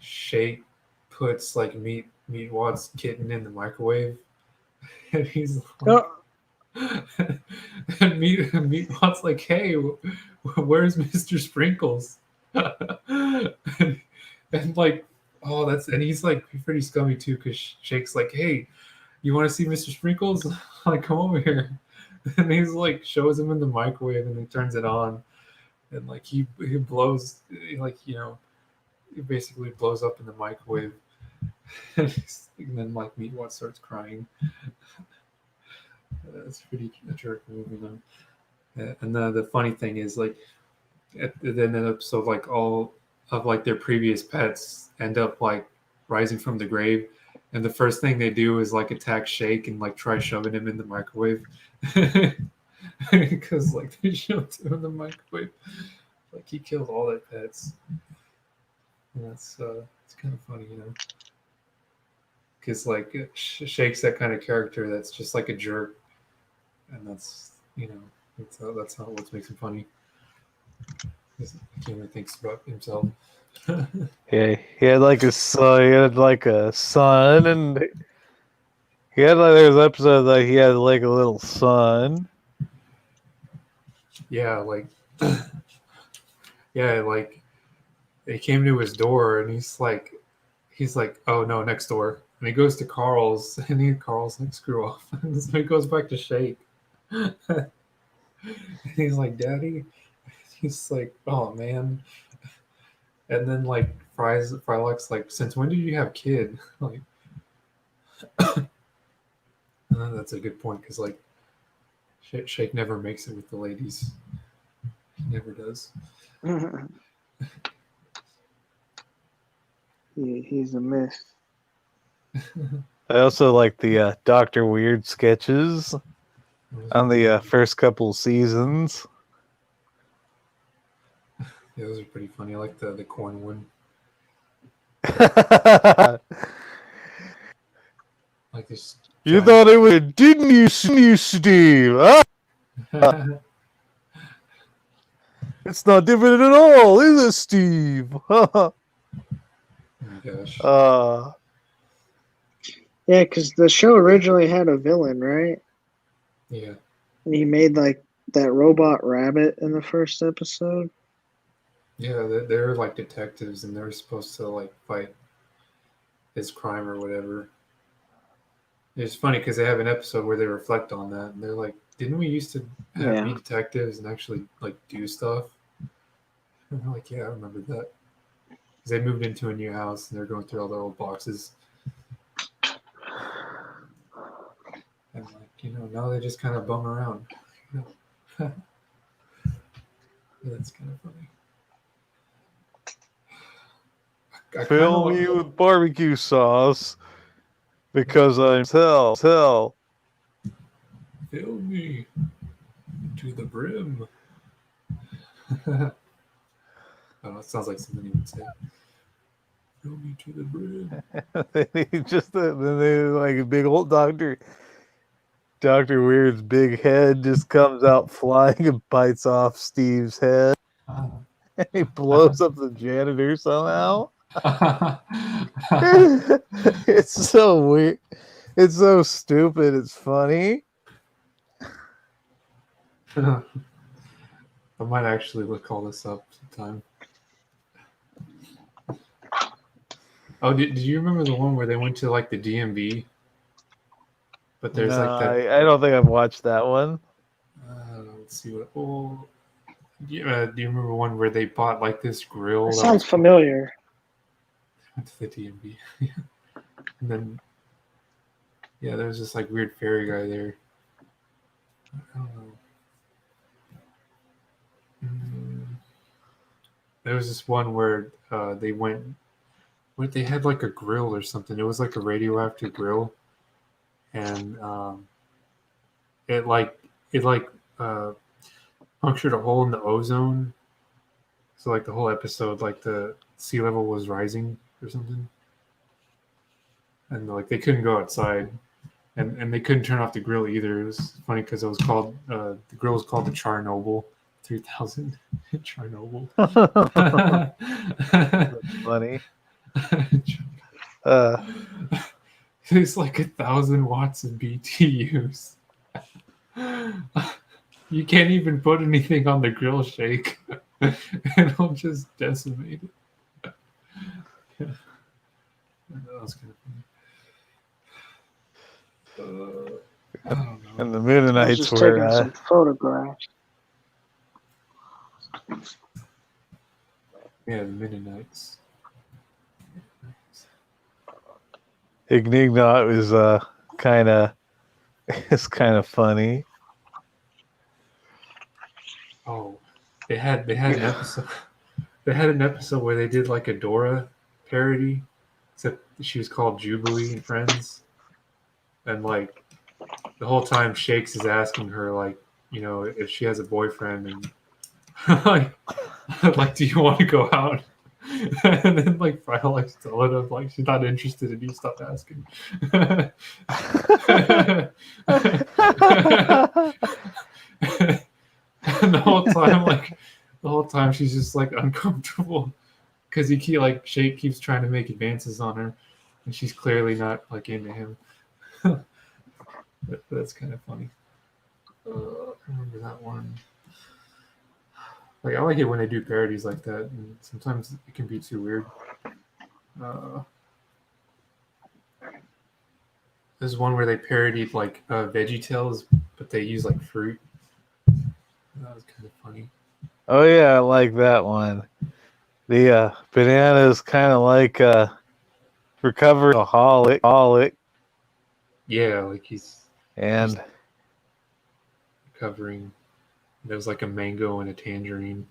Speaker 1: Shake puts like Meatwad's kitten in the microwave, and he's like, and Meatwad's like, hey, where's Mr. Sprinkles? and like, oh, and he's like pretty scummy too, because Shake's like, hey, you want to see Mr. Sprinkles? Like, come over here. And he's like shows him in the microwave, and he turns it on, and like he blows, like he basically blows up in the microwave, and then like Meatwad starts crying. It's pretty a jerk movie though. And the funny thing is like at the end of the episode, like all of like their previous pets end up like rising from the grave, and the first thing they do is like attack Shake and like try shoving him in the microwave because like they shoved him in the microwave. Like he killed all their pets. And that's it's kind of funny, because like Shake's that kind of character that's just like a jerk, and that's that's how what makes him funny. He only thinks about himself.
Speaker 3: Yeah, he had like a son. He had like a son, and he had like there was episodes like he had like a little son.
Speaker 1: Yeah, like yeah, like they came to his door, and he's like, oh no, next door, and he goes to Carl's, and Carl's like, screw off, and so he goes back to Shake, and he's like, Daddy, he's like, oh man, and then like Frylock's like, since when did you have kid? Like, that's a good point because like Shake never makes it with the ladies. He never does.
Speaker 2: He's a miss.
Speaker 3: I also like the Doctor Weird sketches on the first couple seasons.
Speaker 1: Yeah, those are pretty funny. I like the corn one. Like this.
Speaker 3: You thought it was, didn't you, Steve? Ah, it's not different at all, is it, Steve?
Speaker 1: Oh my gosh.
Speaker 2: Yeah, because the show originally had a villain, right?
Speaker 1: Yeah.
Speaker 2: And he made like that robot rabbit in the first episode.
Speaker 1: Yeah, they're like detectives, and they're supposed to like fight his crime or whatever. It's funny because they have an episode where they reflect on that, and they're like, "Didn't we used to be detectives and actually like do stuff?" And they're like, "Yeah, I remember that." Because they moved into a new house, and they're going through all their old boxes. And like now they just kind of bum around. That's kind of funny.
Speaker 3: Fill me with barbecue sauce because I'm hell.
Speaker 1: Fill me to the brim. Oh, it sounds like something you would say. Fill me to the brim.
Speaker 3: Then they like a big old Doctor Weird's big head just comes out flying and bites off Steve's head. He blows up the janitor somehow. It's so weird. It's so stupid. It's funny.
Speaker 1: I might actually look all this up sometime. Oh, did you remember the one where they went to like the DMV? But there's like that.
Speaker 3: I don't think I've watched that one.
Speaker 1: Let's see what. Oh, yeah, do you remember one where they bought like this grill?
Speaker 2: That sounds familiar.
Speaker 1: Went to the DMV, and then there was this like weird fairy guy there. I don't know. There was this one where they went. What they had like a grill or something. It was like a radioactive grill, and it punctured a hole in the ozone. So like the whole episode, like the sea level was rising or something, and like they couldn't go outside, and they couldn't turn off the grill either. It was funny because it was called the grill was called the Chernobyl 3000. Chernobyl.
Speaker 3: That's funny.
Speaker 1: It's like 1,000 watts of BTUs. You can't even put anything on the grill, Shake. It'll just decimate it. That was kind of funny. I don't know.
Speaker 3: And the Mennonites
Speaker 2: just
Speaker 3: were
Speaker 2: taking some photographs.
Speaker 1: Yeah, the Mennonites.
Speaker 3: Ignignot was kind of it's kind of funny.
Speaker 1: Oh, they had an episode. They had an episode where they did like a Dora parody, except she was called Jubilee and Friends, and like the whole time Shakes is asking her like, you know, if she has a boyfriend and like do you want to go out? And then like Friday likes telling him like she's not interested and you stop asking. And the whole time she's just like uncomfortable because Shake keeps trying to make advances on her and she's clearly not like into him. That's kind of funny. I remember that one. Like I like it when they do parodies like that, and sometimes it can be too weird. There's one where they parodied like Veggie Tales, but they use like fruit. That was kind of funny.
Speaker 3: Oh yeah, I like that one. The banana is kind of like recoveraholic,
Speaker 1: Yeah, like he's
Speaker 3: and
Speaker 1: recovering. There was like a mango and a tangerine.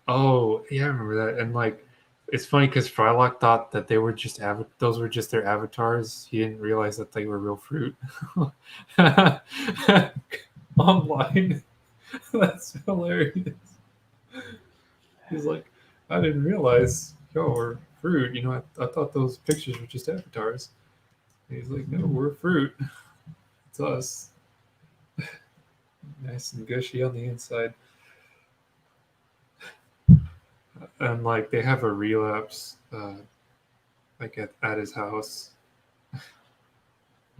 Speaker 1: Oh yeah, I remember that. And like, it's funny because Frylock thought that they were just those were just their avatars. He didn't realize that they were real fruit. Online, that's hilarious. He's like, I didn't realize y'all were fruit. You know, I thought those pictures were just avatars. And he's like, no, we're fruit. It's us. Nice and gushy on the inside. And like they have a relapse like at his house. And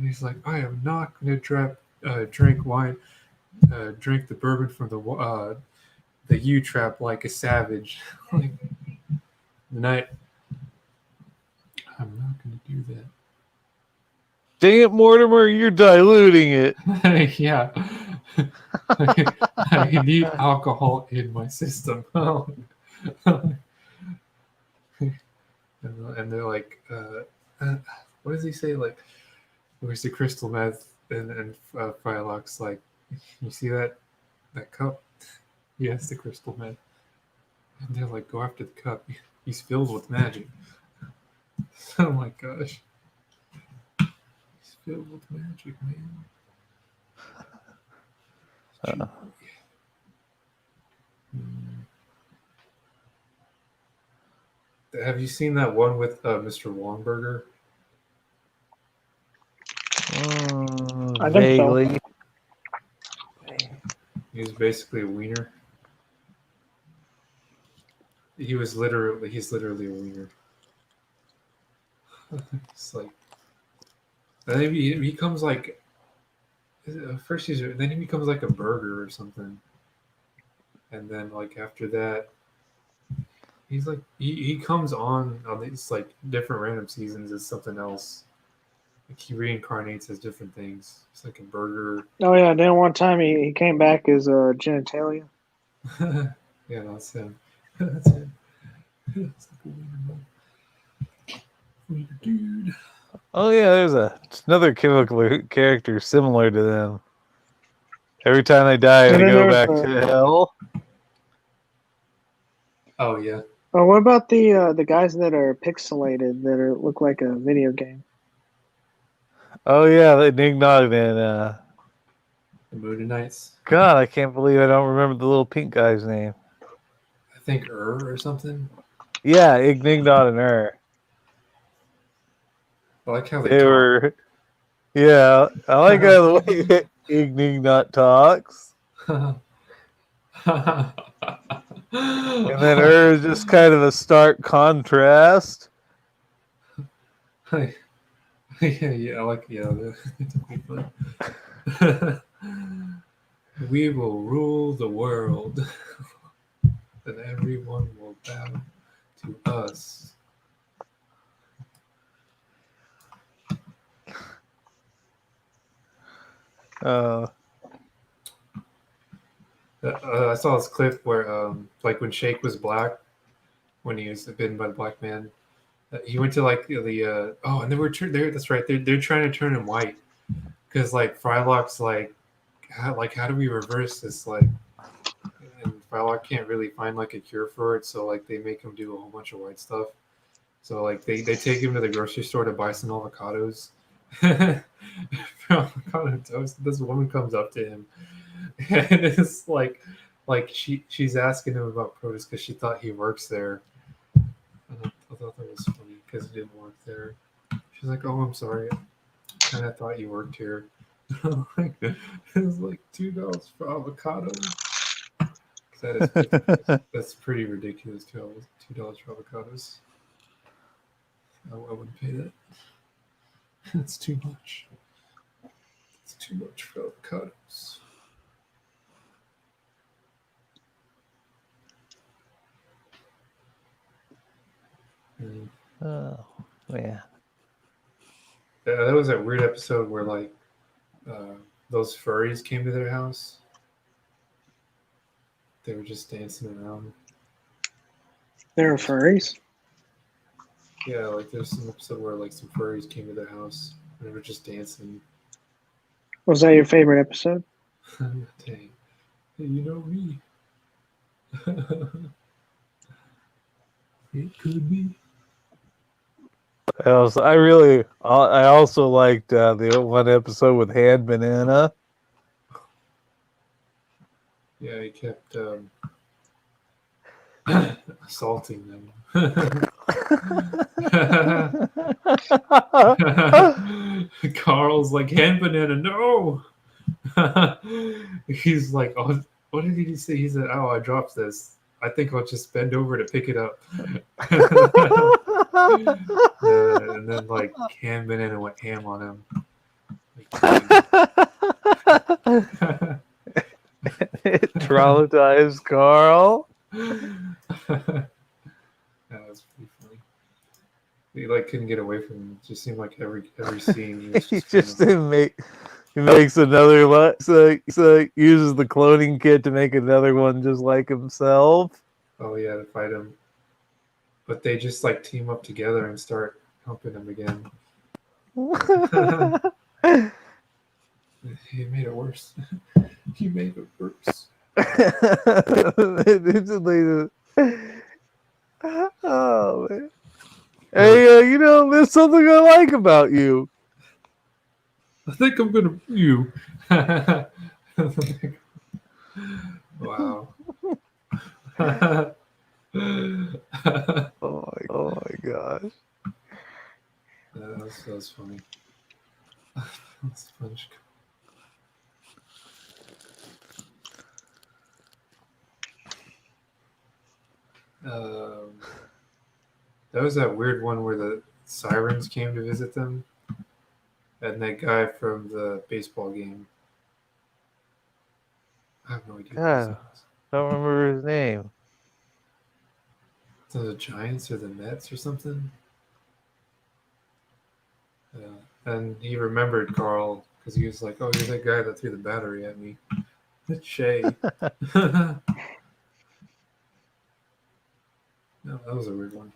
Speaker 1: he's like, I am not going to drink wine, drink the bourbon from the U trap like a savage. Like the night, I'm not going to do that.
Speaker 3: dang it, Mortimer, you're diluting it.
Speaker 1: Yeah. I need alcohol in my system. And they're like, what does he say? Like, where's the crystal meth? And Frylock's like, you see that cup? Yes, the crystal meth. And they're like, go after the cup. He's filled with magic. Oh my gosh. He's filled with magic, man. Have you seen that one with Mr. Wongburger?
Speaker 2: I think so.
Speaker 3: Vaguely.
Speaker 1: He was basically a wiener. He's literally a wiener. It's like, and then he becomes like, first then he becomes like a burger or something, and then like after that, he's like he comes on these like different random seasons as something else. Like he reincarnates as different things. It's like a burger.
Speaker 2: Oh yeah, then one time he came back as genitalia.
Speaker 1: Yeah, that's him. That's him. It's like a wiener dude.
Speaker 3: Oh yeah, there's another chemical character similar to them. Every time they die,
Speaker 2: And
Speaker 3: they
Speaker 2: then
Speaker 3: go
Speaker 2: there's
Speaker 3: back to hell.
Speaker 1: Oh yeah.
Speaker 2: Oh, what about the guys that are pixelated look like a video game?
Speaker 3: Oh yeah, they Ignignot and
Speaker 1: The Mooninites.
Speaker 3: God, I can't believe I don't remember the little pink guy's name.
Speaker 1: I think or something.
Speaker 3: Yeah, Ignignot and her.
Speaker 1: I like how they
Speaker 3: They
Speaker 1: talk.
Speaker 3: were. Yeah, I like how the way Ignignot talks. And then her is just kind of a stark contrast.
Speaker 1: yeah, I like it's fun. We will rule the world, and everyone will bow to us. I saw this clip where, like when Shake was black, when he was bitten by the black man, he went to like and they were there. That's right. They're trying to turn him white because like Frylock's like how do we reverse this and Frylock can't really find like a cure for it, so like they make him do a whole bunch of white stuff. So like they take him to the grocery store to buy some avocados. For avocado toast. This woman comes up to him and it's like she's asking him about produce because she thought he works there. And I thought that was funny because he didn't work there. She's like, "Oh, I'm sorry. I kind of thought you worked here." Like, it's like $2 for avocado. That's pretty ridiculous. $2 for avocados. I wouldn't pay that. That's too much. It's too much for avocados.
Speaker 3: Oh, yeah.
Speaker 1: That was that weird episode where like those furries came to their house. They were just dancing around.
Speaker 2: There are furries.
Speaker 1: Yeah, like there's some episode where like some furries came to their house and they were just dancing.
Speaker 2: Was that your favorite episode?
Speaker 1: Dang. Hey, you know me. It could be.
Speaker 3: I also liked the one episode with Hand Banana.
Speaker 1: Yeah, he kept assaulting them. Carl's like, "Hand Banana, no!" He's like, "Oh, what did he say?" He said, "Oh, I dropped this. I think I'll just bend over to pick it up." And then like Hand Banana went ham on him.
Speaker 3: It traumatized Carl.
Speaker 1: That was pretty funny. He like couldn't get away from him. It just seemed like every scene he was
Speaker 3: He
Speaker 1: just kind of-
Speaker 3: he makes another one. So uses the cloning kit to make another one just like himself.
Speaker 1: oh yeah, to fight him. But they just like team up together and start helping him again. He made it worse. He made it worse.
Speaker 3: Oh man. Hey, there's something I like about you.
Speaker 1: I think I'm gonna you. Wow.
Speaker 3: Oh my gosh.
Speaker 1: That was funny. That's SpongeBob. That was that weird one where the sirens came to visit them, and that guy from the baseball game. I have no idea.
Speaker 3: Yeah. Don't remember his name.
Speaker 1: The Giants or the Mets or something. And he remembered Carl because he was like, "Oh, you're that guy that threw the battery at me." It's Shay. No, that was a weird one.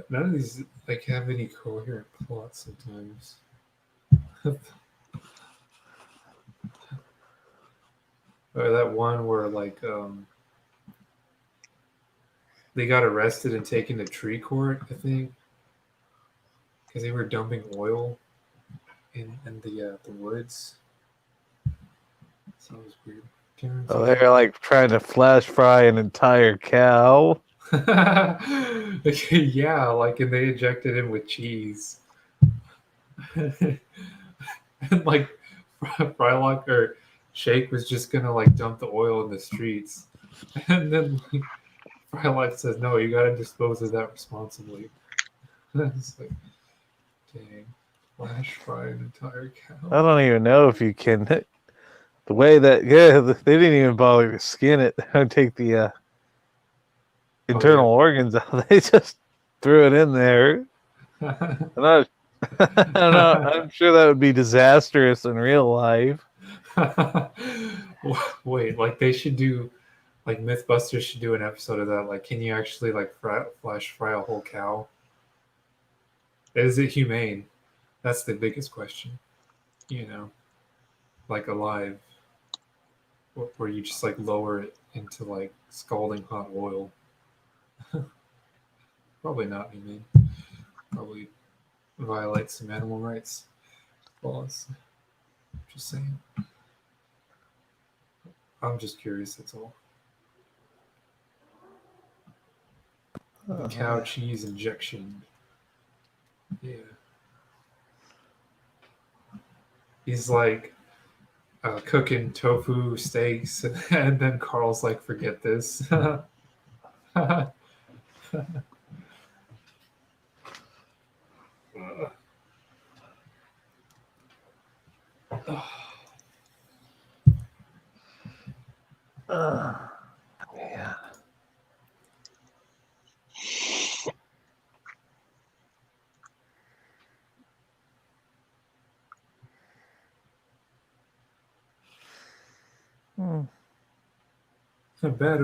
Speaker 1: None of these like have any coherent plots sometimes. Or that one where like they got arrested and taken to tree court, I think, because they were dumping oil in the woods. So it was weird.
Speaker 3: Oh, they're like trying to flash fry an entire cow.
Speaker 1: Yeah, like, and they injected him with cheese. And like Frylock or Shake was just gonna like dump the oil in the streets, and then like Frylock says, "No, you gotta dispose of that responsibly." It's like, dang, flash fry an entire cow.
Speaker 3: I don't even know if you can. The way that they didn't even bother to skin it. Don't take the internal organs out. They just threw it in there. I'm not, I'm sure that would be disastrous in real life.
Speaker 1: Wait, like they should do, like MythBusters should do an episode of that. Like, can you actually like flash fry a whole cow? Is it humane? That's the biggest question. You know, like alive, or you just like lower it into like scalding hot oil. Probably not humane. Probably violate some animal rights laws. Just saying. I'm just curious. That's all. The cow cheese injection. Yeah. He's like cooking tofu steaks, and then Carl's like, "Forget this."
Speaker 3: Yeah.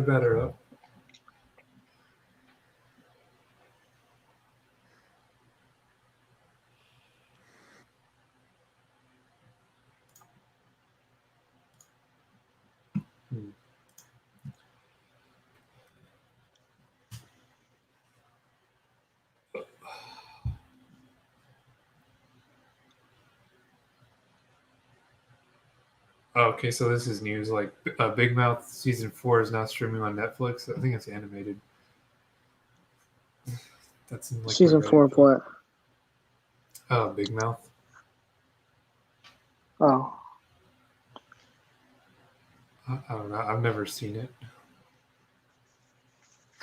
Speaker 1: Better. Hmm. Okay, so this is news. Like, Big Mouth season 4 is now streaming on Netflix. I think it's animated. That's in like my
Speaker 2: Season 4
Speaker 1: Reddit
Speaker 2: of
Speaker 1: feed.
Speaker 2: what?
Speaker 1: Big Mouth.
Speaker 2: Oh,
Speaker 1: I don't know. I've never seen it.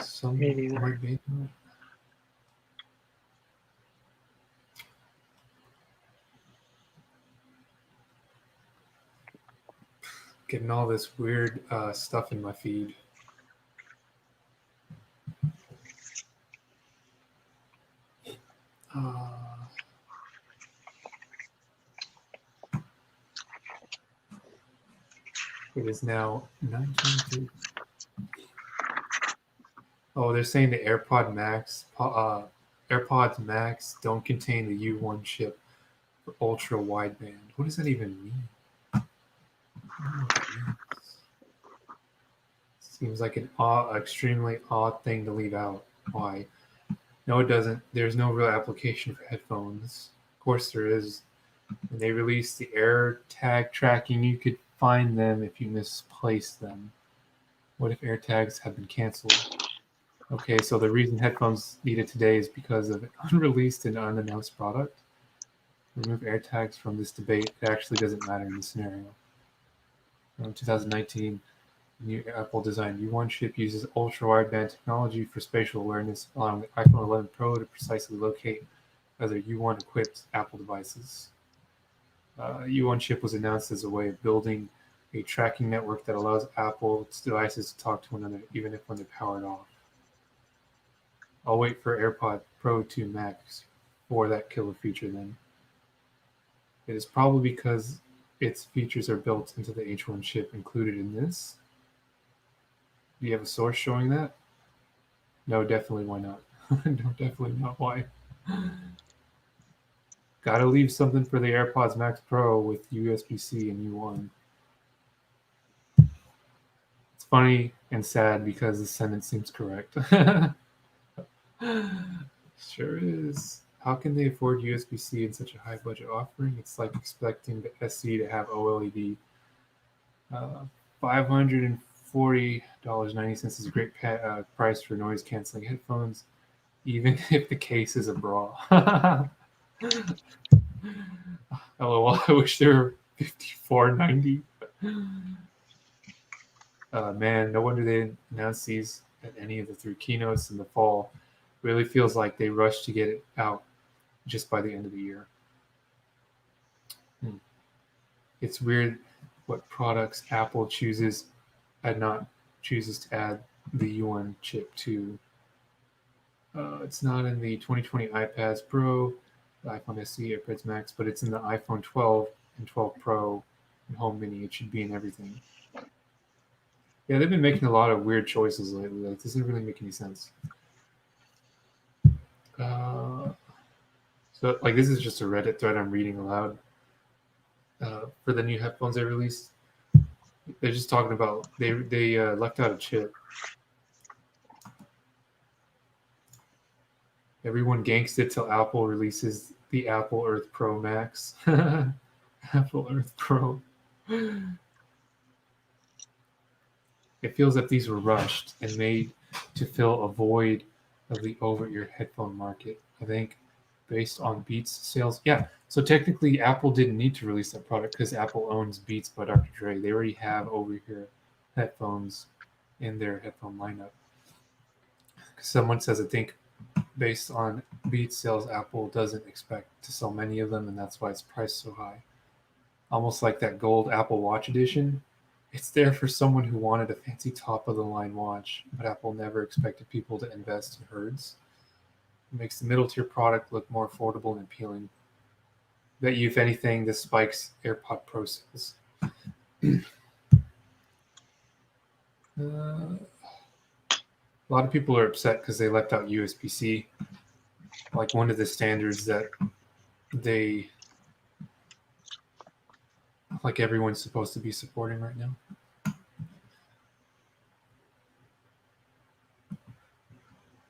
Speaker 1: Some
Speaker 2: me neither.
Speaker 1: might be. Getting all this weird stuff in my feed. It is now 9:22. Oh, they're saying the AirPods Max don't contain the U1 chip for ultra wideband. What does that even mean? I don't know what that means. Seems like an extremely odd thing to leave out. Why? No, it doesn't. There's no real application for headphones. Of course, there is. When they released the AirTag tracking, you could find them if you misplaced them. What if AirTags have been canceled? Okay, so the reason headphones needed today is because of an unreleased and unannounced product. Remove AirTags from this debate. It actually doesn't matter in this scenario. In 2019, new Apple designed U1 chip uses ultra-wideband technology for spatial awareness, allowing the iPhone 11 Pro to precisely locate other U1 equipped Apple devices. U1 chip was announced as a way of building a tracking network that allows Apple's devices to talk to one another even if when they're powered off. I'll wait for AirPod Pro 2 Max for that killer feature then. It is probably because its features are built into the H1 chip included in this. Do you have a source showing that? No, definitely why not? No, definitely not why. Gotta leave something for the AirPods Max Pro with USB-C and U1. It's funny and sad because the sentence seems correct. Sure is. How can they afford USB-C in such a high budget offering? It's like expecting the SE to have OLED. $540.90 is a great price for noise canceling headphones, even if the case is a bra. LOL, I wish they were $54.90. Man, no wonder they didn't announce these at any of the 3 keynotes in the fall. Really feels like they rushed to get it out just by the end of the year. It's weird what products Apple chooses and not chooses to add the U1 chip to. It's not in the 2020 iPads Pro, the iPhone SE, AirPods Max, but it's in the iPhone 12 and 12 Pro and Home Mini. It should be in everything. Yeah, they've been making a lot of weird choices lately. Like, this doesn't really make any sense. So, like, this is just a Reddit thread I'm reading aloud for the new headphones they released. They're just talking about they left out a chip. Everyone gangsted till Apple releases the Apple Earth Pro Max. Apple Earth Pro. It feels that these were rushed and made to fill a void of the over-ear headphone market. I think based on Beats sales. Yeah, so technically Apple didn't need to release that product because Apple owns Beats by Dr. Dre. They already have over-ear headphones in their headphone lineup. Someone says, I think based on Beats sales, Apple doesn't expect to sell many of them, and that's why it's priced so high. Almost like that gold Apple Watch edition. It's there for someone who wanted a fancy top of the line watch, but Apple never expected people to invest in herds. It makes the middle tier product look more affordable and appealing. Bet you, if anything, this spikes AirPod Pro sales. A lot of people are upset because they left out USB-C, like one of the standards that they, like everyone's supposed to be supporting right now.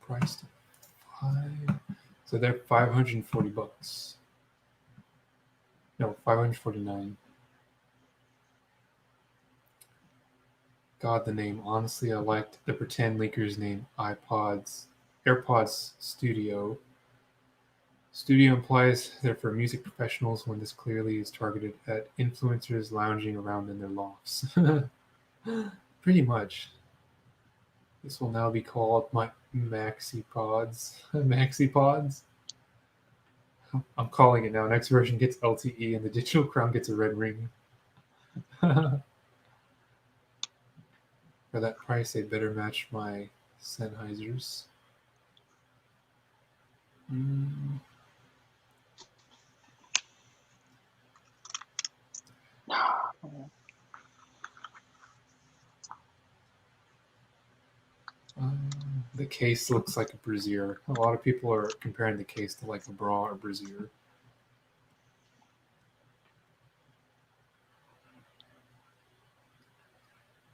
Speaker 1: Priced $5, so they're $540. No, $549. God, the name. Honestly, I liked the pretend leaker's name. AirPods Studio. Studio implies they're for music professionals when this clearly is targeted at influencers lounging around in their lofts. Pretty much. This will now be called my Maxi Pods. Maxi Pods. I'm calling it now. Next version gets LTE and the digital crown gets a red ring. For that price, they better match my Sennheisers. The case looks like a brassiere. A lot of people are comparing the case to like a bra or brassiere.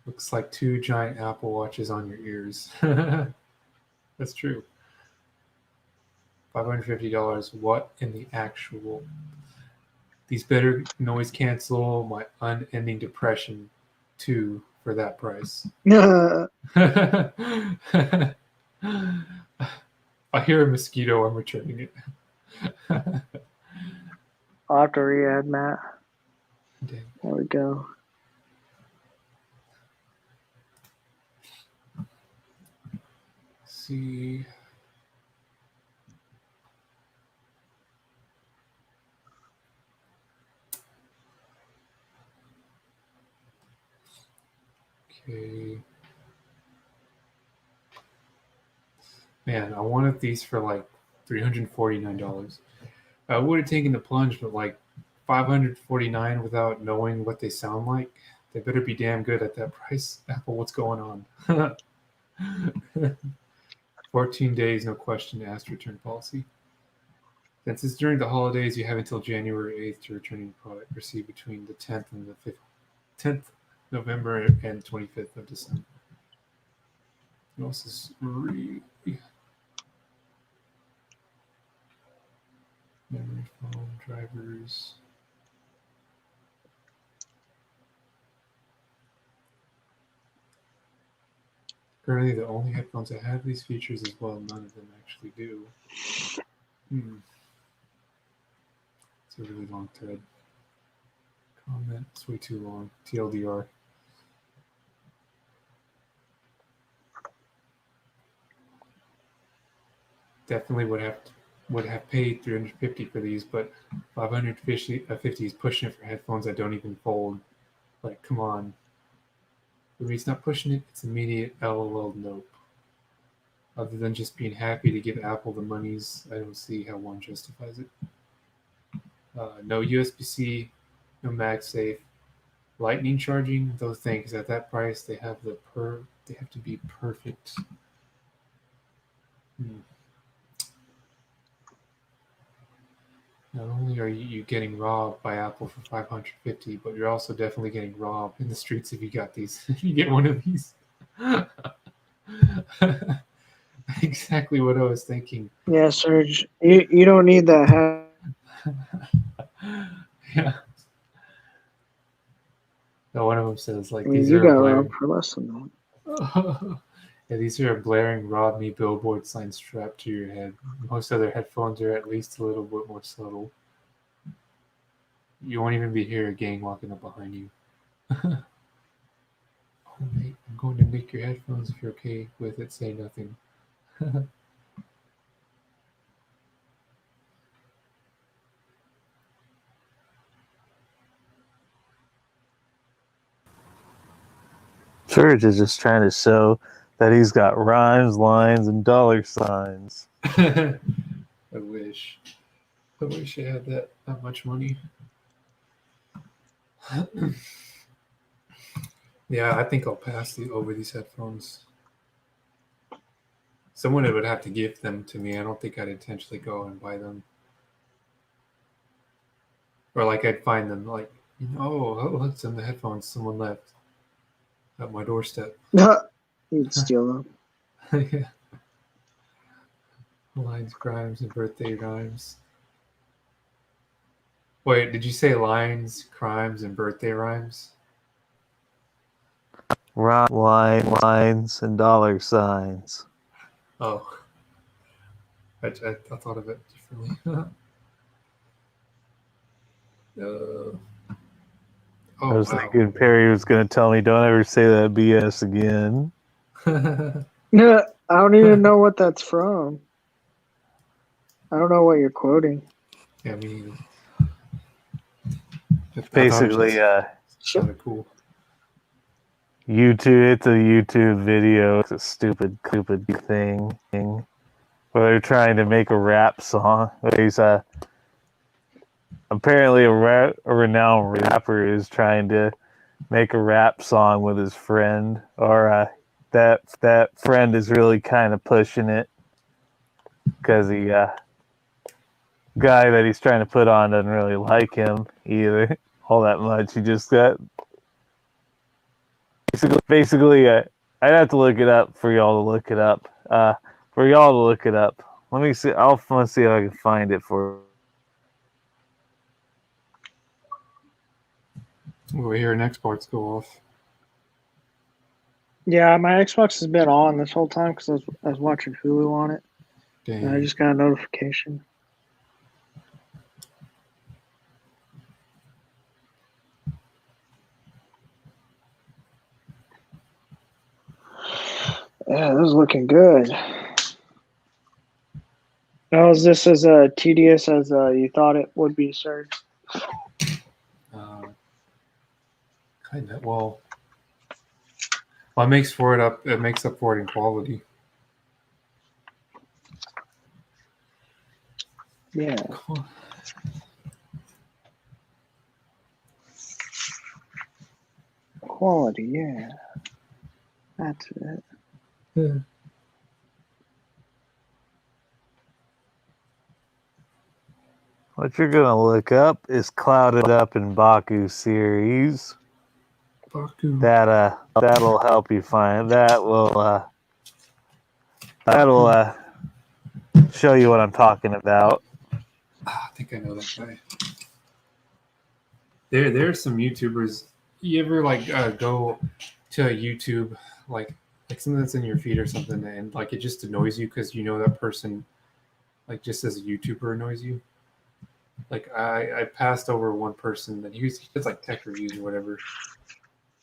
Speaker 1: Looks like two giant Apple Watches on your ears. That's true. $550. What in the actual? These better noise cancel my unending depression too for that price. I hear a mosquito, I'm returning it.
Speaker 2: I'll have to re-add Matt.
Speaker 1: Dang.
Speaker 2: There we go.
Speaker 1: See. Okay. Man, I wanted these for like $349. I would have taken the plunge, but like $549 without knowing what they sound like. They better be damn good at that price. Apple, what's going on? 14 days, no question asked return policy. Since it's during the holidays, you have until January 8th to return your product received between the 10th and the 10th November and 25th of December. What else is really memory foam drivers? Currently, the only headphones that have these features as well, none of them actually do. It's a really long thread. Comment, it's way too long. TLDR. Definitely would have paid $350 for these, but $550 is pushing it for headphones that don't even fold. Like, come on. The reason not pushing it, it's immediate LOL nope. Other than just being happy to give Apple the monies, I don't see how one justifies it. No USB-C, no MagSafe, lightning charging, those things at that price, they have they have to be perfect. Not only are you getting robbed by Apple for 550, but you're also definitely getting robbed in the streets if you got these. If you get one of these. Exactly what I was thinking.
Speaker 2: Yeah, Serge, you don't need that.
Speaker 1: Yeah. No, one of them says like
Speaker 2: I mean,
Speaker 1: these
Speaker 2: you
Speaker 1: are
Speaker 2: got
Speaker 1: blaring.
Speaker 2: robbed for less than that.
Speaker 1: Yeah, these are a blaring "Rob Me" billboard sign strapped to your head. Most other headphones are at least a little bit more subtle. You won't even be hear a gang walking up behind you. Oh, mate, I'm going to nick your headphones. If you're okay with it, say nothing.
Speaker 3: Church is just trying to show that he's got rhymes, lines, and dollar signs.
Speaker 1: I wish. I wish I had that much money. Yeah, I think I'll pass over these headphones. Someone would have to give them to me. I don't think I'd intentionally go and buy them. Or like I'd find them like, oh, look, some of the headphones someone left at my doorstep.
Speaker 2: You'd steal them.
Speaker 1: Yeah. Lines, crimes, and birthday rhymes. Wait, did you say lines, crimes, and birthday rhymes?
Speaker 3: Lines, and dollar signs.
Speaker 1: Oh. I thought of it differently.
Speaker 3: I was thinking Perry was going to tell me, don't ever say that BS again.
Speaker 2: Yeah, I don't even know what that's from. I don't know what you're quoting.
Speaker 1: Yeah, me neither.
Speaker 3: Basically,
Speaker 1: sounded cool.
Speaker 3: YouTube. It's a YouTube video. It's a stupid thing where they're trying to make a rap song. He's apparently a renowned rapper is trying to make a rap song with his friend, or that friend is really kind of pushing it because the guy that he's trying to put on doesn't really like him either all that much. He just got basically I'd have to look it up for y'all to look it up. Let me see. Let's see if I can find it for.
Speaker 1: We'll hear next parts go off.
Speaker 2: Yeah, my Xbox has been on this whole time because I was watching Hulu on it.
Speaker 1: Dang.
Speaker 2: And I just got a notification. Yeah, this is looking good. Now, is this as tedious as you thought it would be, Serge?
Speaker 1: Kind of. Well, it makes for it up. It makes up for it in quality.
Speaker 2: Yeah.
Speaker 1: Cool.
Speaker 2: Quality, yeah. That's it.
Speaker 1: Yeah.
Speaker 3: What you're gonna look up is Clouded Up in Baku series.
Speaker 1: Baku.
Speaker 3: That'll help you find that'll show you what I'm talking about.
Speaker 1: I think I know that guy. There's some YouTubers. You ever go to a YouTube like something that's in your feed or something, and like it just annoys you because you know that person, like just as a YouTuber annoys you. Like I passed over one person that he does like tech reviews or whatever.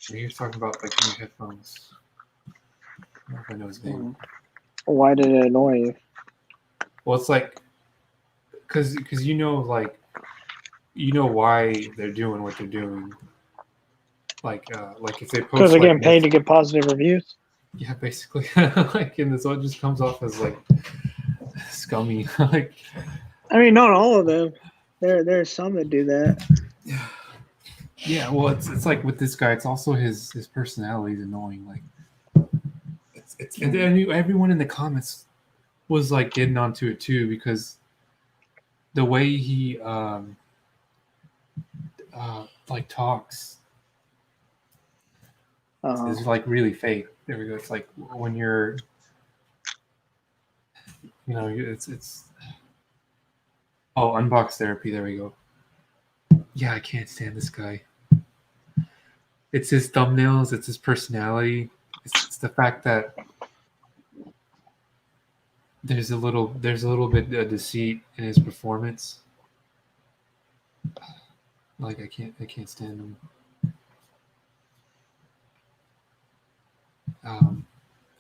Speaker 1: And he was talking about like new headphones. I don't know if I know his name.
Speaker 2: Why did it annoy you?
Speaker 1: Well, it's like because you know why they're doing what they're doing. Like if they post
Speaker 2: Because they're getting paid to get positive reviews.
Speaker 1: Yeah, basically. Like, and this one just comes off as like scummy. Like,
Speaker 2: I mean, not all of them. There's some that do that.
Speaker 1: Yeah, well, it's like with this guy, it's also his personality is annoying. Like it's and then everyone in the comments was like getting onto it too because the way he like talks
Speaker 2: Uh,
Speaker 1: is like really fake. There we go. It's like when you're, it's oh, unbox therapy. There we go. Yeah, I can't stand this guy. It's his thumbnails. It's his personality. It's the fact that there's a little bit of deceit in his performance. Like I can't stand him.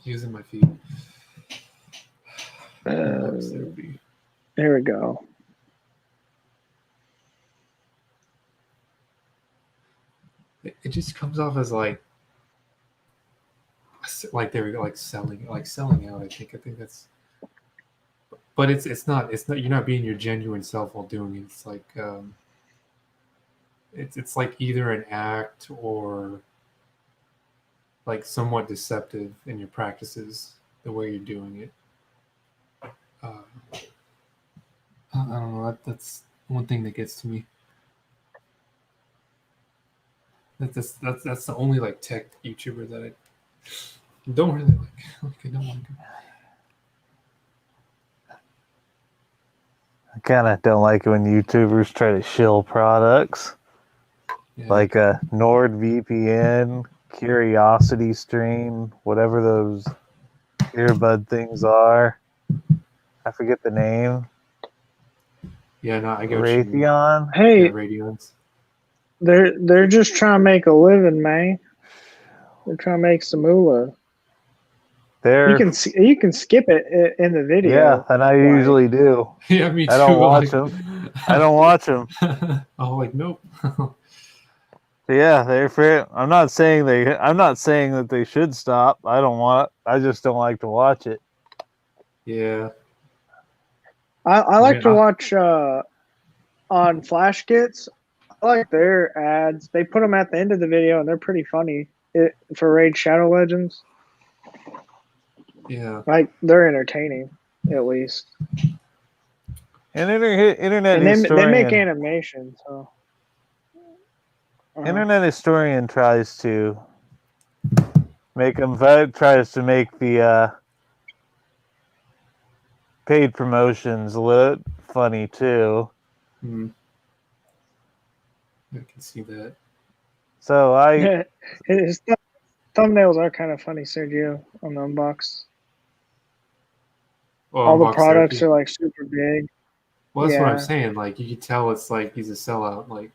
Speaker 1: He was in my feed. Unbox therapy.
Speaker 2: There we go.
Speaker 1: It just comes off as like there we go, like selling out. I think that's, but it's not you're not being your genuine self while doing it. It's like it's like either an act or like somewhat deceptive in your practices the way you're doing it. I don't know. That's one thing that gets to me. That's the only like tech YouTuber that I don't really like. Like I don't like him.
Speaker 3: I kind of don't like it when YouTubers try to shill products
Speaker 1: Yeah.
Speaker 3: like a NordVPN, Curiosity Stream, whatever those earbud things are. I forget the name.
Speaker 1: Yeah, no, I get what you mean.
Speaker 3: Raytheon.
Speaker 1: Yeah,
Speaker 2: Hey,
Speaker 1: Radions.
Speaker 2: they're just trying to make a living, man. They're trying to make some moolah.
Speaker 3: They're
Speaker 2: You can skip it in the video.
Speaker 3: yeah, and I usually do.
Speaker 1: Yeah, me too.
Speaker 3: I don't watch
Speaker 1: like,
Speaker 3: them. I don't watch them.
Speaker 1: Oh, like nope.
Speaker 3: Yeah, they're fair. I'm not saying that they should stop. I just don't like to watch it.
Speaker 1: Yeah.
Speaker 2: I like to watch on Flash Kits. I like their ads. They put them at the end of the video, and they're pretty funny for Raid Shadow Legends.
Speaker 1: Yeah.
Speaker 2: Like they're entertaining, at least.
Speaker 3: And internet
Speaker 2: And they
Speaker 3: historian,
Speaker 2: make animation, so.
Speaker 3: Internet historian tries to make the paid promotions a little funny too.
Speaker 1: I can see that.
Speaker 3: So
Speaker 2: His thumbnails are kind of funny, Sergio, on the unbox.
Speaker 1: Oh,
Speaker 2: All the
Speaker 1: unbox
Speaker 2: products
Speaker 1: therapy.
Speaker 2: are like super big.
Speaker 1: Well, that's what I'm
Speaker 2: Yeah.
Speaker 1: saying. Like you can tell it's like he's a sellout. Like,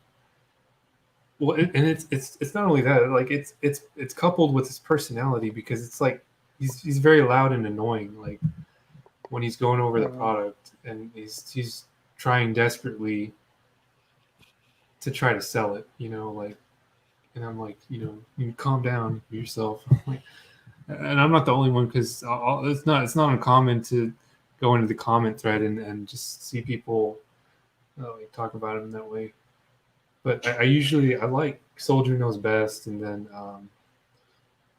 Speaker 1: well, and it's not only that. Like it's coupled with his personality because it's like he's very loud and annoying. Like when he's going over the product and he's trying desperately to try to sell it. Like, and I'm like, you calm down yourself. Like, and I'm not the only one because it's not uncommon to go into the comment thread and just see people like talk about him that way. But I usually I like Soldier Knows Best, and then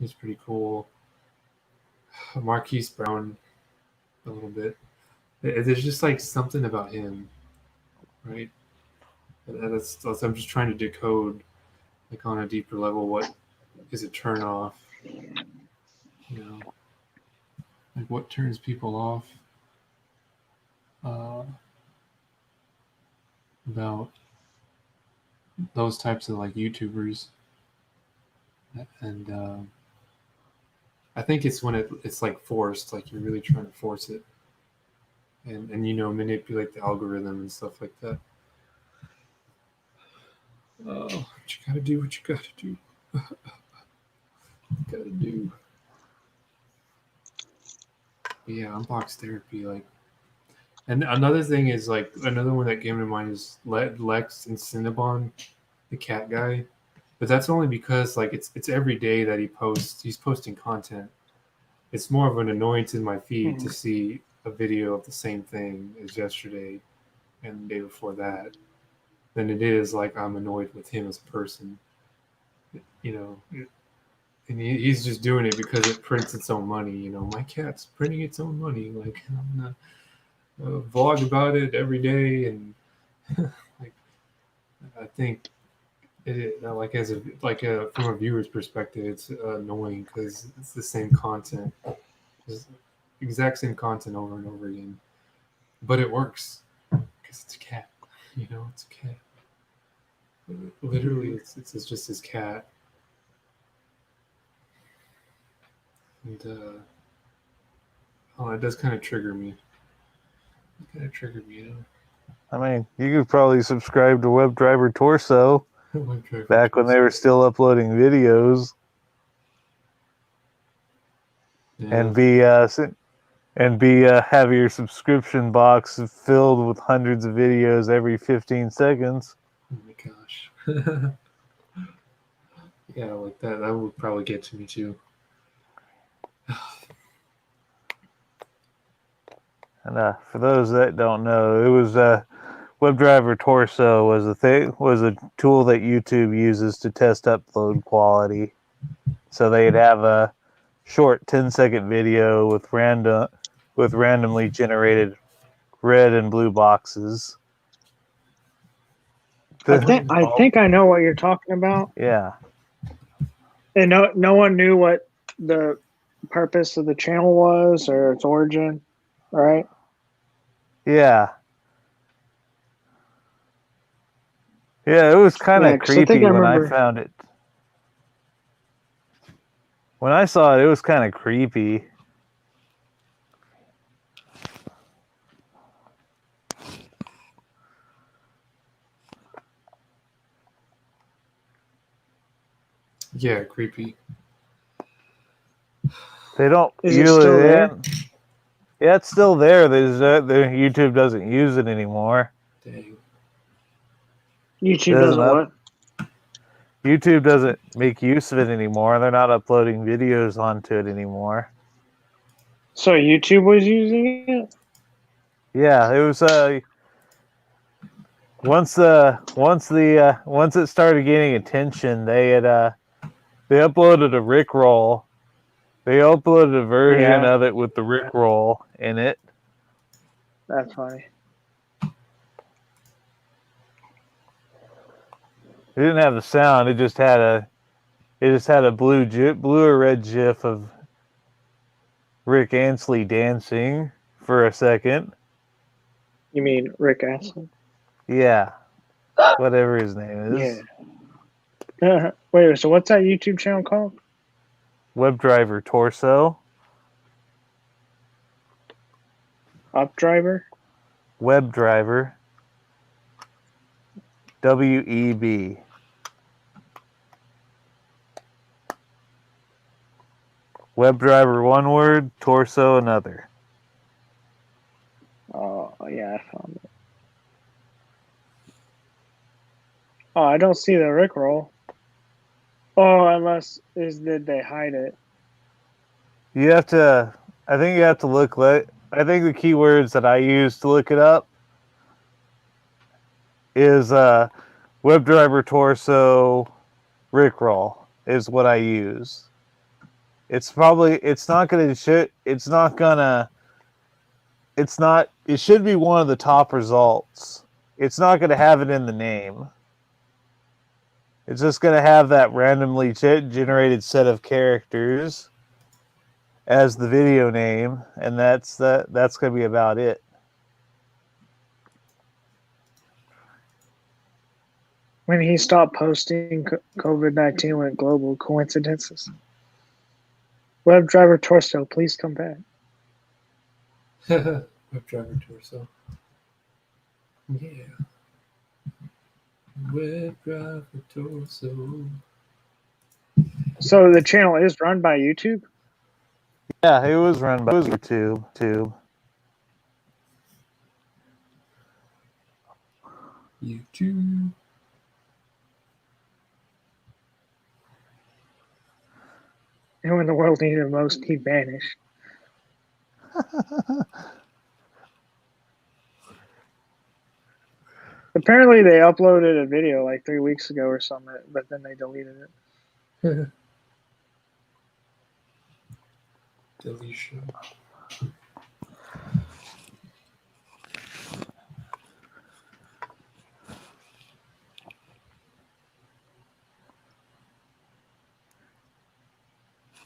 Speaker 1: he's pretty cool. Marquise Brown a little bit. There's just like something about him, right? That's I'm just trying to decode, like on a deeper level, what is a turn off. Like what turns people off about those types of like YouTubers, and I think it's when it's like forced, like you're really trying to force it, and manipulate the algorithm and stuff like that. Oh, what you gotta do, what you gotta do, gotta do. But yeah, unbox therapy, like. And another thing is like another one that came to mind is Lex and Cinnabon, the cat guy, but that's only because like it's every day that he's posting content. It's more of an annoyance in my feed to see a video of the same thing as yesterday and the day before that than it is like I'm annoyed with him as a person. you know, and he's just doing it because it prints its own money. My cat's printing its own money. Like I'm gonna vlog about it every day, and like I think like from a viewer's perspective, it's annoying because it's the same content, just exact same content over and over again, but it works because it's a cat. It's a cat. Literally, it's just his cat, and oh, it does kind of trigger me. It kind of triggered me,
Speaker 3: I mean, you could probably subscribe to WebDriver Torso back when they were still uploading videos,
Speaker 1: Yeah.
Speaker 3: and have your subscription box filled with hundreds of videos every 15 seconds.
Speaker 1: Oh my gosh. Yeah, like that would probably get to me too.
Speaker 3: And for those that don't know, it was WebDriver Torso was a tool that YouTube uses to test upload quality. So they'd have a short 10-second video with randomly generated red and blue boxes.
Speaker 2: I think I know what you're talking about.
Speaker 3: Yeah.
Speaker 2: And no one knew what the purpose of the channel was or its origin, right?
Speaker 3: Yeah. Yeah, it was kind of creepy when I found it. When I saw it, it was kind of creepy.
Speaker 1: Yeah, creepy.
Speaker 3: They don't.
Speaker 2: Is it still there?
Speaker 3: Yeah, it's still there. YouTube doesn't use it anymore.
Speaker 1: Dang.
Speaker 2: YouTube doesn't what?
Speaker 3: YouTube doesn't make use of it anymore. They're not uploading videos onto it anymore.
Speaker 2: So YouTube was using it?
Speaker 3: Yeah, it was once it started gaining attention, they uploaded a Rickroll. They uploaded a version of it with the Rickroll in it.
Speaker 2: That's funny.
Speaker 3: It didn't have the sound. It just had a blue or red GIF of Rick Ansley dancing for a second.
Speaker 2: You mean Rick Astley?
Speaker 3: Yeah, whatever his name is.
Speaker 2: Yeah. Wait, so what's that YouTube channel called?
Speaker 3: WebDriver Torso.
Speaker 2: Updriver?
Speaker 3: WebDriver. WEB. WebDriver one word, Torso another.
Speaker 2: Oh, yeah, I found it. Oh, I don't see the Rickroll. Oh, did they hide it?
Speaker 3: I think you have to look. I think the keywords that I use to look it up is WebDriver Torso Rickroll is what I use. It should be one of the top results. It's not going to have it in the name. It's just going to have that randomly generated set of characters as the video name, and that's going to be about it.
Speaker 2: When he stopped posting, COVID-19 went global. Coincidences? WebDriver Torso, please come back.
Speaker 1: WebDriver Torso. Yeah. WebDriver Torso.
Speaker 2: So the channel is run by YouTube?
Speaker 3: Yeah, it was run by YouTube.
Speaker 1: YouTube.
Speaker 2: And when the world needed him most, he vanished. Apparently, they uploaded a video like 3 weeks ago or something, but then they deleted it.
Speaker 1: Deletion.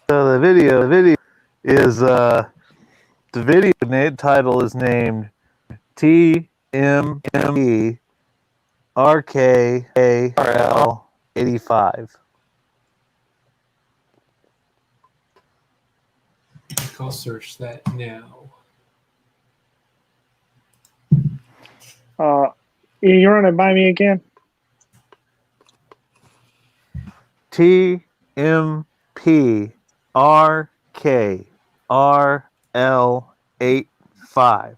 Speaker 3: So the video is the video title is named TME RKARL 85.
Speaker 1: I'll search that now.
Speaker 2: You run it by me again?
Speaker 3: TMP RKRL 85.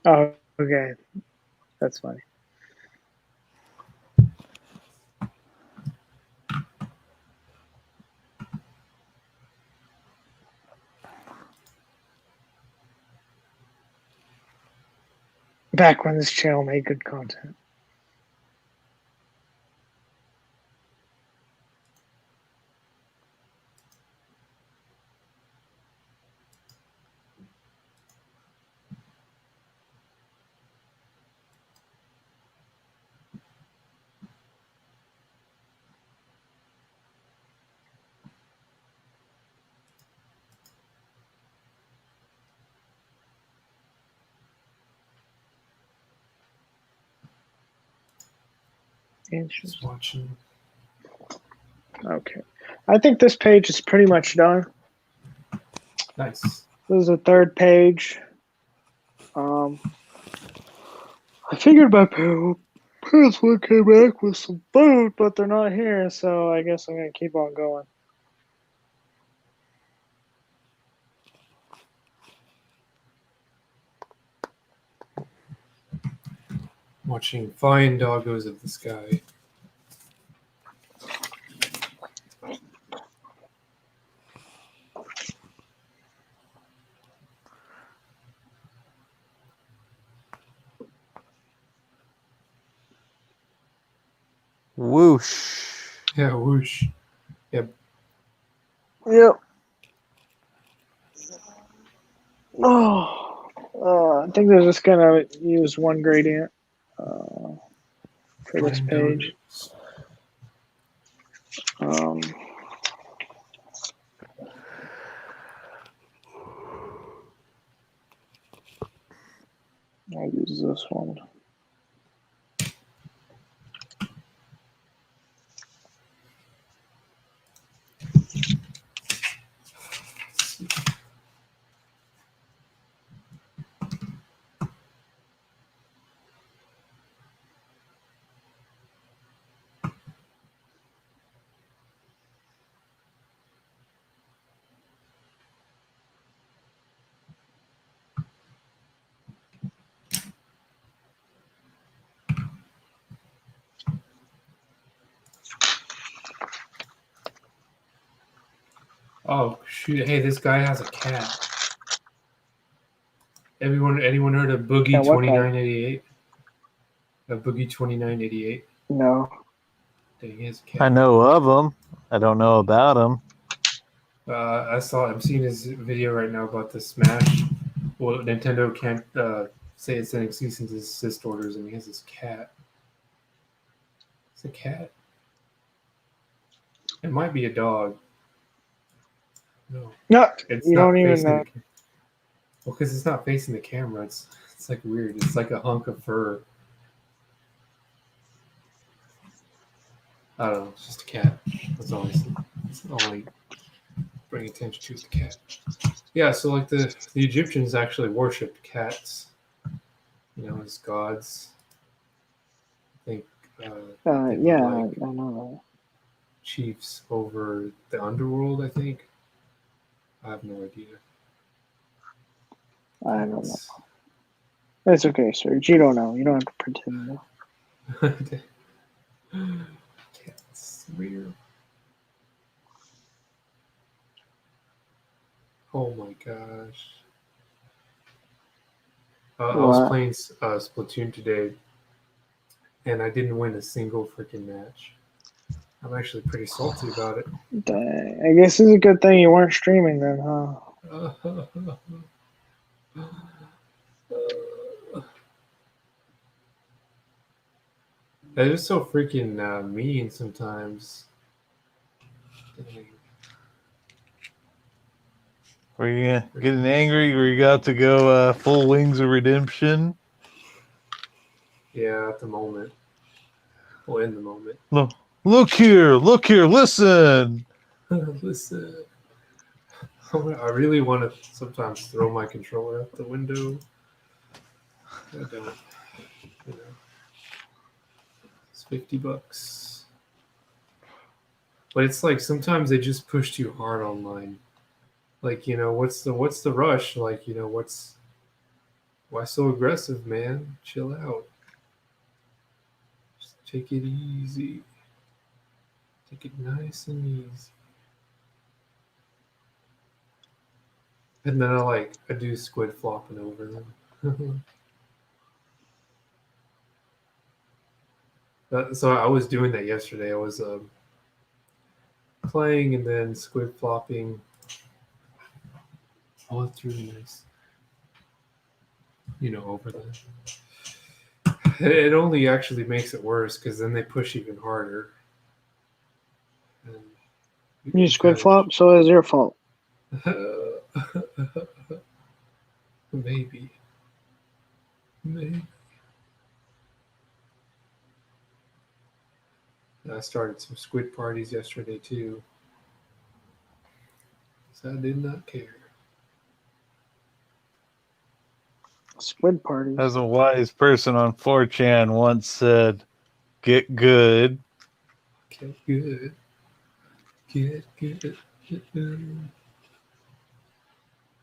Speaker 2: Oh, okay. That's funny. Back when this channel made good content.
Speaker 1: Just
Speaker 2: Interesting.
Speaker 1: watching.
Speaker 2: Okay. I think this page is pretty much done.
Speaker 1: Nice.
Speaker 2: This is the third page. I figured my parents would come back with some food, but they're not here, so I guess I'm gonna keep on going.
Speaker 1: Watching Fine Doggos of the Sky.
Speaker 3: Whoosh.
Speaker 1: Yeah, whoosh.
Speaker 2: Yep. I think they're just gonna use one gradient for this
Speaker 1: Fine
Speaker 2: page.
Speaker 1: Doggos.
Speaker 2: I'll use this one.
Speaker 1: Oh shoot! Hey, this guy has a cat. Anyone heard of Boogie
Speaker 2: Yeah, what guy?
Speaker 1: 2988? Boogie 2988.
Speaker 2: No.
Speaker 1: Dang, he has a cat.
Speaker 3: I know of them. I don't know about them.
Speaker 1: I'm seeing his video right now about the Smash. Well, Nintendo can't say it's sending cease and desist orders, and he has this cat. It's a cat. It might be a dog. No,
Speaker 2: No,
Speaker 1: it's
Speaker 2: you
Speaker 1: not
Speaker 2: don't even
Speaker 1: facing
Speaker 2: know.
Speaker 1: well, because it's not facing the camera. It's like weird. It's like a hunk of fur. I don't know. It's just a cat. That's all I bring attention to is the cat. Yeah, so like the Egyptians actually worshipped cats, as gods. I think they were
Speaker 2: Yeah,
Speaker 1: like
Speaker 2: I know
Speaker 1: chiefs over the underworld. I think. I have no idea.
Speaker 2: I don't know. That's okay, Serge. You don't know. You don't have to pretend to know.
Speaker 1: Cats, weird. Oh my gosh. I was
Speaker 2: What?
Speaker 1: playing Splatoon today, and I didn't win a single freaking match. I'm actually pretty salty about it.
Speaker 2: Dang. I guess it's a good thing you weren't streaming then, huh?
Speaker 1: They're just so freaking mean sometimes. Dang.
Speaker 4: Were you getting angry? Were you got to go full Wings of Redemption?
Speaker 1: Yeah, at the moment. Well, in the moment.
Speaker 4: Look here, listen.
Speaker 1: Listen. I really want to sometimes throw my controller out the window. I don't. You know, it's $50. But it's like sometimes they just push too hard online. Like, what's the rush? Like, why so aggressive, man? Chill out. Just take it easy. Take it nice and easy. And then I do squid flopping over them. So I was doing that yesterday. I was playing and then squid flopping. Oh, it's really nice. Over them. It only actually makes it worse because then they push even harder. And
Speaker 2: You squid flop, so it's your fault.
Speaker 1: Maybe. I started some squid parties yesterday too. So I did not care.
Speaker 2: Squid parties.
Speaker 4: As a wise person on 4chan once said, get good.
Speaker 1: Get good. Get good. Get good.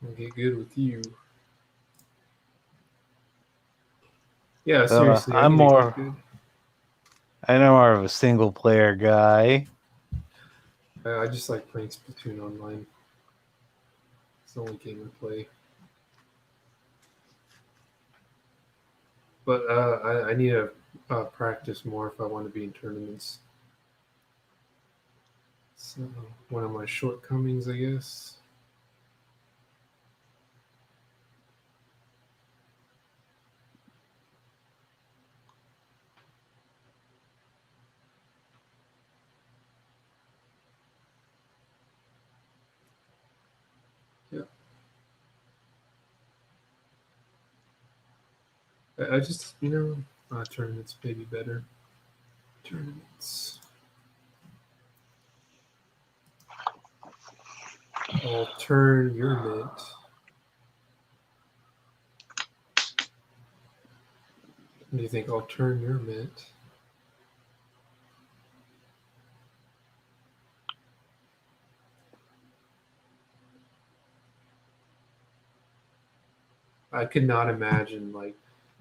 Speaker 1: I'll get good with you. Yeah, seriously.
Speaker 4: I'm more. I'm more of a single player guy.
Speaker 1: I just like playing Splatoon online. It's the only game I play. But I need to practice more if I want to be in tournaments. So one of my shortcomings, I guess. Yeah. I just, tournaments may be better. Tournaments. I'll turn your mint. Do you think I'll turn your mint? I could not imagine,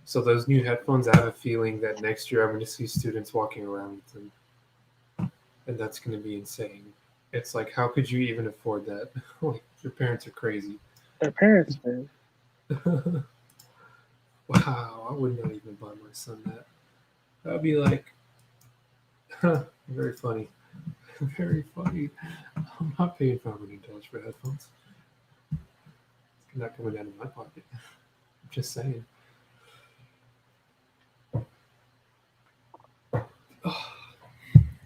Speaker 1: so those new headphones, I have a feeling that next year I'm going to see students walking around with them. And that's going to be insane. It's like, how could you even afford that? Like, your parents are crazy.
Speaker 2: Their parents did.
Speaker 1: Wow, I would not even buy my son that. That would be like, very funny. Very funny. I'm not paying $500 for headphones. It's not coming out of my pocket. I'm just saying.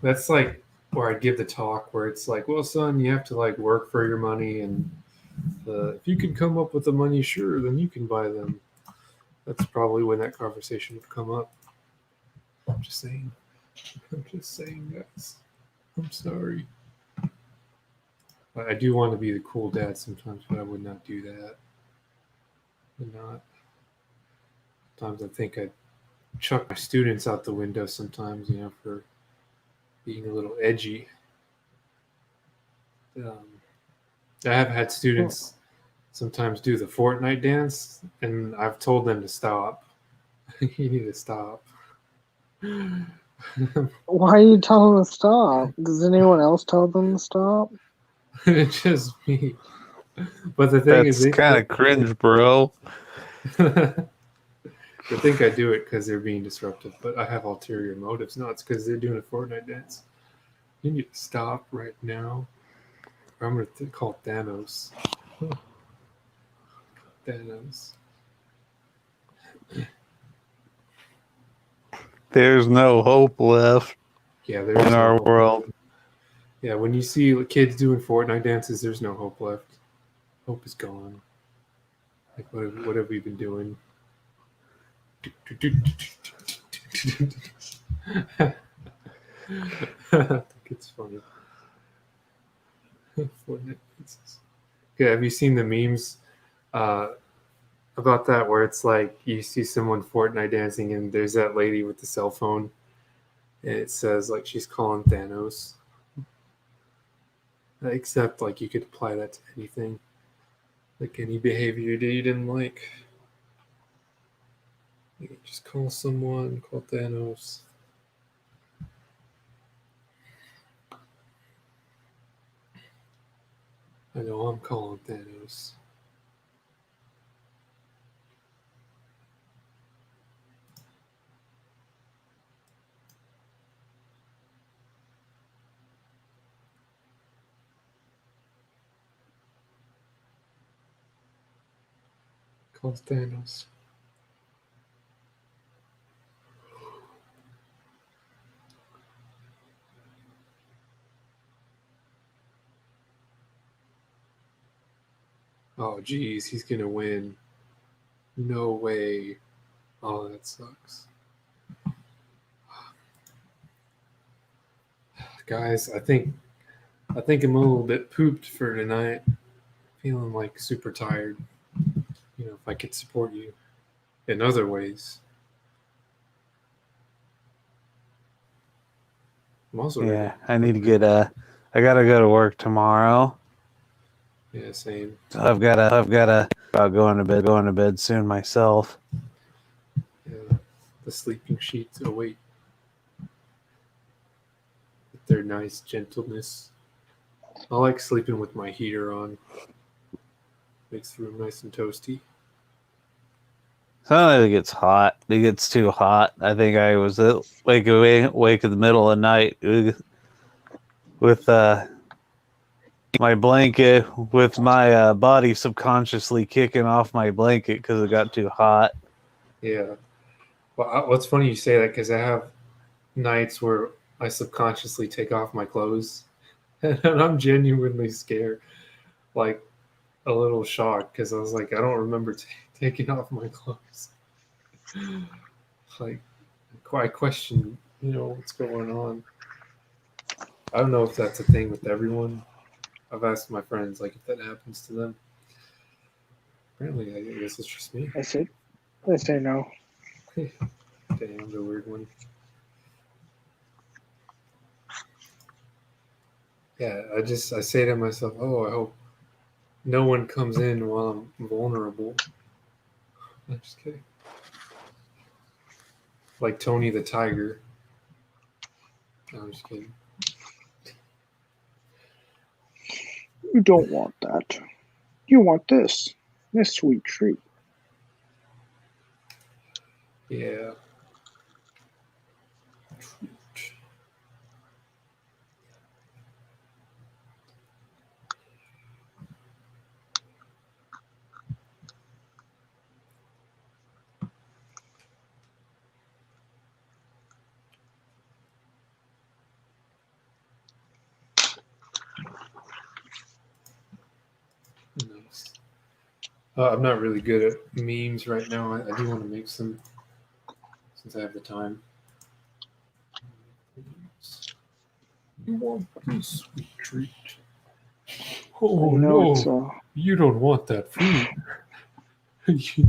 Speaker 1: That's like where I give the talk where it's like, well, son, you have to work for your money, and if you can come up with the money, sure, then you can buy them. That's probably when that conversation would come up. I'm just saying. I'm just saying, guys. I'm sorry. I do want to be the cool dad sometimes, but I would not do that. Would not. Sometimes I think I'd chuck my students out the window sometimes, for being a little edgy. I have had students sometimes do the Fortnite dance, and I've told them to stop. You need to stop.
Speaker 2: Why are you telling them to stop? Does anyone else tell them to stop?
Speaker 1: It's just me. But the thing is,
Speaker 4: That's kind of cringe, bro.
Speaker 1: they think I do it because they're being disruptive, but I have ulterior motives. No, it's because they're doing a Fortnite dance. You need to stop right now, or I'm going to call Thanos. Thanos.
Speaker 4: There's no hope left
Speaker 1: Yeah, there's
Speaker 4: in
Speaker 1: no
Speaker 4: our
Speaker 1: hope.
Speaker 4: world.
Speaker 1: Yeah, when you see kids doing Fortnite dances, there's no hope left. Hope is gone. Like, what have we been doing? I think it's funny. Fortnite dances. Okay, have you seen the memes about that where it's like you see someone Fortnite dancing and there's that lady with the cell phone and it says like she's calling Thanos. Except like you could apply that to anything. Like any behavior that you didn't like. You could just call someone, call Thanos. I know I'm calling Thanos. Call Thanos. Oh geez, he's gonna win. No way. Oh, that sucks. Guys, I think I'm a little bit pooped for tonight. Feeling like super tired. You know, if I could support you in other ways. I'm also
Speaker 3: Yeah, I need to get I gotta go to work tomorrow.
Speaker 1: Yeah, same.
Speaker 3: So I've gotta about going to bed soon myself.
Speaker 1: Yeah, the sleeping sheets await with their nice gentleness. I like sleeping with my heater on. Makes the room nice and toasty.
Speaker 3: Sometimes it gets hot. It gets too hot. I think I was wake in the middle of the night with my blanket, with my body subconsciously kicking off my blanket because it got too hot.
Speaker 1: Yeah. Well, what's funny you say that because I have nights where I subconsciously take off my clothes and I'm genuinely scared. Like a little shocked because I was like, I don't remember taking off my clothes. Like, I question, what's going on. I don't know if that's a thing with everyone. I've asked my friends, like, if that happens to them. Apparently, I guess it's just me.
Speaker 2: I say no.
Speaker 1: Damn, the weird one. Yeah, I say to myself, oh, I hope no one comes in while I'm vulnerable. I'm just kidding. Like Tony the Tiger. No, I'm just kidding.
Speaker 2: You don't want that. You want this sweet treat.
Speaker 1: Yeah. Nice. I'm not really good at memes right now. I do want to make some since I have the time. You want this sweet treat? Oh
Speaker 2: It's
Speaker 1: no, you don't want that fruit.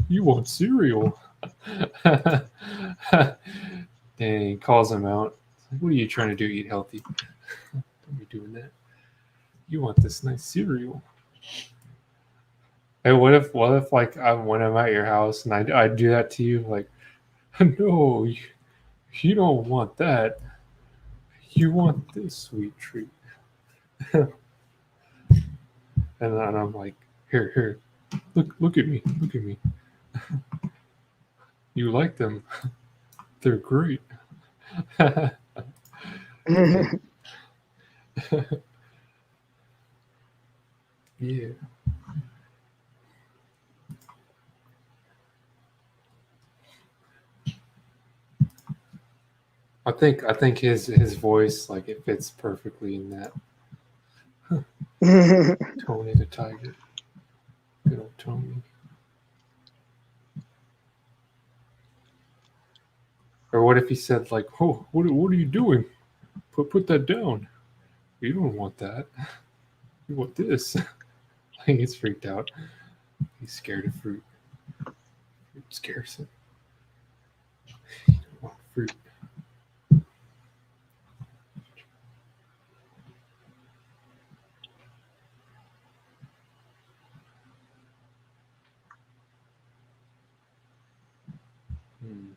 Speaker 1: You want cereal. Dang, calls him out. What are you trying to do? Eat healthy. Don't be doing that. You want this nice cereal. Hey, what if like when I'm at your house and I do that to you, like, no, you don't want that. You want this sweet treat. And then I'm like, here, look at me, look at me. You like them? They're great. Yeah. I think his voice, like, it fits perfectly in that Tony the Tiger. Good old Tony. Or what if he said like, "Oh, what are you doing? Put that down. You don't want that. You want this." He gets freaked out. He's scared of fruit. Fruit scares him. He don't want fruit. Hmm.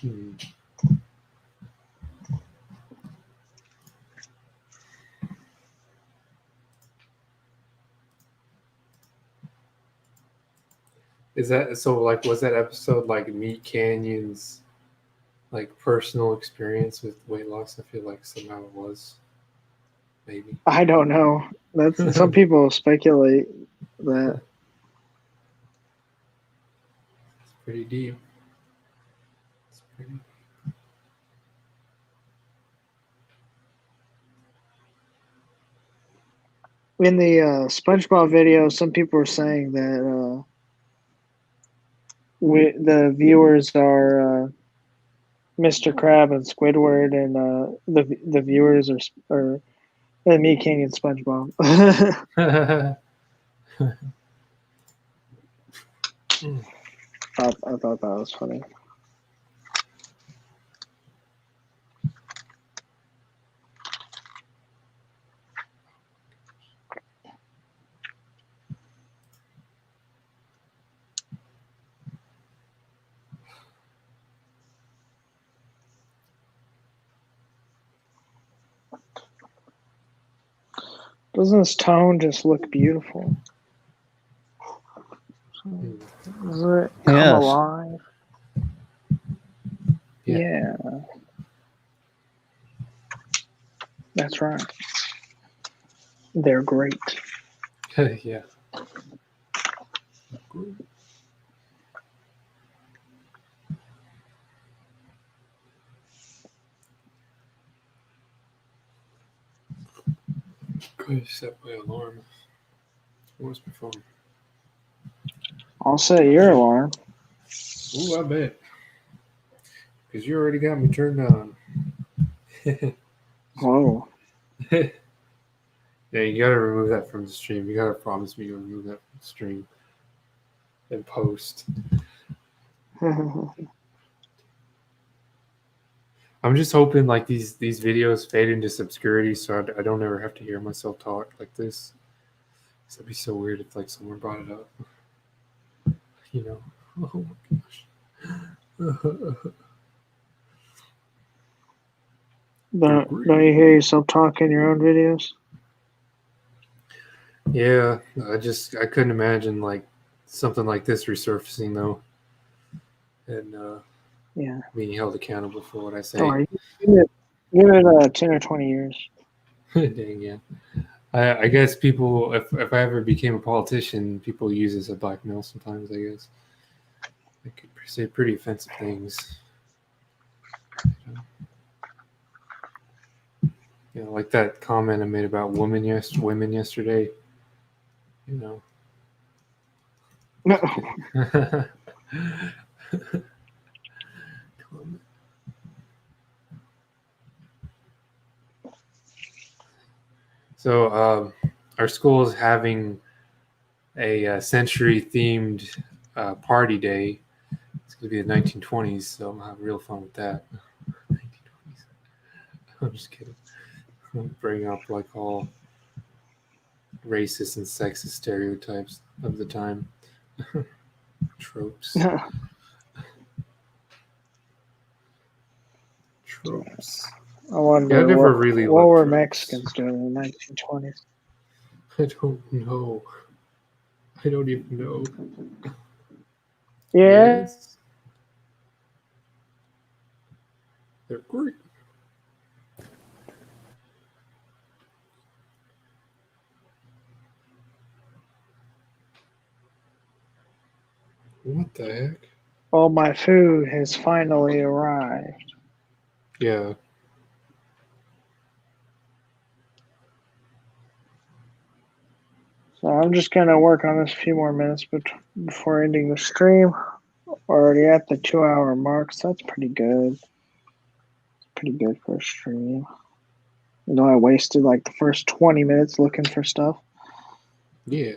Speaker 1: Hmm. Is that so? Like, was that episode like Meat Canyon's like personal experience with weight loss? I feel like somehow it was. Maybe.
Speaker 2: I don't know. That's some people speculate that.
Speaker 1: It's pretty deep. It's pretty.
Speaker 2: In the SpongeBob video, some people were saying that the viewers are Mr. Crab and Squidward, and the viewers are me, King, and SpongeBob. I thought that was funny. Doesn't his tone just look beautiful? Doesn't it come
Speaker 3: Yes.
Speaker 2: alive?
Speaker 1: Yeah.
Speaker 2: Yeah. That's right. They're great.
Speaker 1: Yeah. Could have set my alarm. What's my phone?
Speaker 2: I'll set your alarm.
Speaker 1: Ooh, I bet. Because you already got me turned on.
Speaker 2: Whoa.
Speaker 1: Yeah, you gotta remove that from the stream. You gotta promise me you'll remove that from the stream and post. I'm just hoping like these videos fade into obscurity, so I don't ever have to hear myself talk like this. That'd be so weird if like someone brought it up. You know? Oh my gosh.
Speaker 2: Don't you hear yourself talk in your own videos?
Speaker 1: Yeah, I couldn't imagine like something like this resurfacing though, and
Speaker 2: Yeah.
Speaker 1: being held accountable for what I say.
Speaker 2: Don't worry. Give it 10 or 20 years.
Speaker 1: Dang, yeah. I guess people, if I ever became a politician, people use this as blackmail sometimes. I guess they could say pretty offensive things. You know, like that comment I made about women yesterday. You know.
Speaker 2: No.
Speaker 1: So our school is having a century-themed party day. It's going to be the 1920s, so I'm gonna have real fun with that. 1920s. I'm just kidding. I'll bring up like all racist and sexist stereotypes of the time, tropes. Tropes.
Speaker 2: I wonder
Speaker 1: Yeah, I never
Speaker 2: what,
Speaker 1: really
Speaker 2: what
Speaker 1: loved
Speaker 2: were
Speaker 1: tropes.
Speaker 2: Mexicans doing in the 1920s?
Speaker 1: I don't know. I don't even know.
Speaker 2: Yeah.
Speaker 1: Yes. They're great. What the heck?
Speaker 2: All my food has finally arrived.
Speaker 1: Yeah.
Speaker 2: So I'm just going to work on this a few more minutes before ending the stream. Already at the 2-hour mark, so that's pretty good. Pretty good for a stream. You know, I wasted like the first 20 minutes looking for stuff.
Speaker 1: Yeah.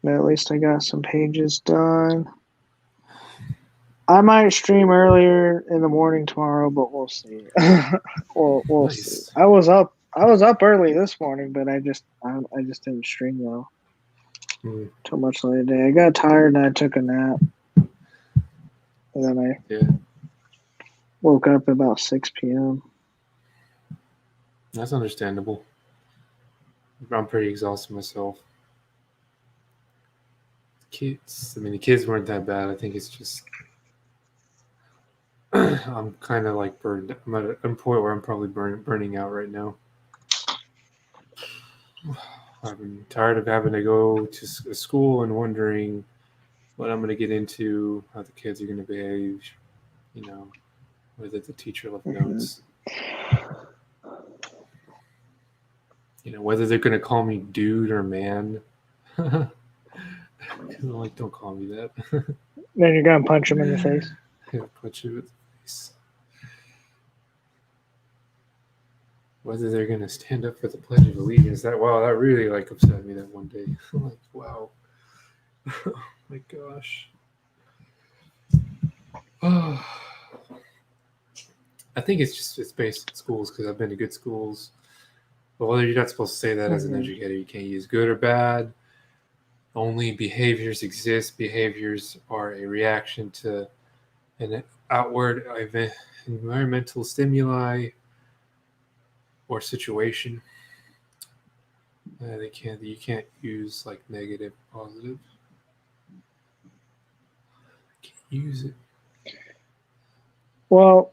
Speaker 2: But at least I got some pages done. I might stream earlier in the morning tomorrow, but we'll see. we'll see.
Speaker 1: Nice.
Speaker 2: I was up early this morning, but I just didn't stream though. Too much later today. I got tired and I took a nap. And then I woke up about 6 p.m.
Speaker 1: That's understandable. I'm pretty exhausted myself. Kids. I mean, the kids weren't that bad. I think it's just I'm kind of like burned. I'm at a point where I'm probably burning out right now. I'm tired of having to go to school and wondering what I'm going to get into, how the kids are going to behave, you know, whether the teacher left notes, you know, whether they're going to call me dude or man. I'm like, don't call me that.
Speaker 2: Then you're gonna punch him in the face.
Speaker 1: Yeah, punch you in the face. Whether they're going to stand up for the Pledge of Allegiance. That really like upset me that one day. I'm like, wow. Oh my gosh. Oh. I think it's based in schools because I've been to good schools. But whether you're not supposed to say that as an educator, you can't use good or bad. Only behaviors exist. Behaviors are a reaction to an outward environmental stimuli or situation. You can't use like negative, positive. Can't use it.
Speaker 2: Well,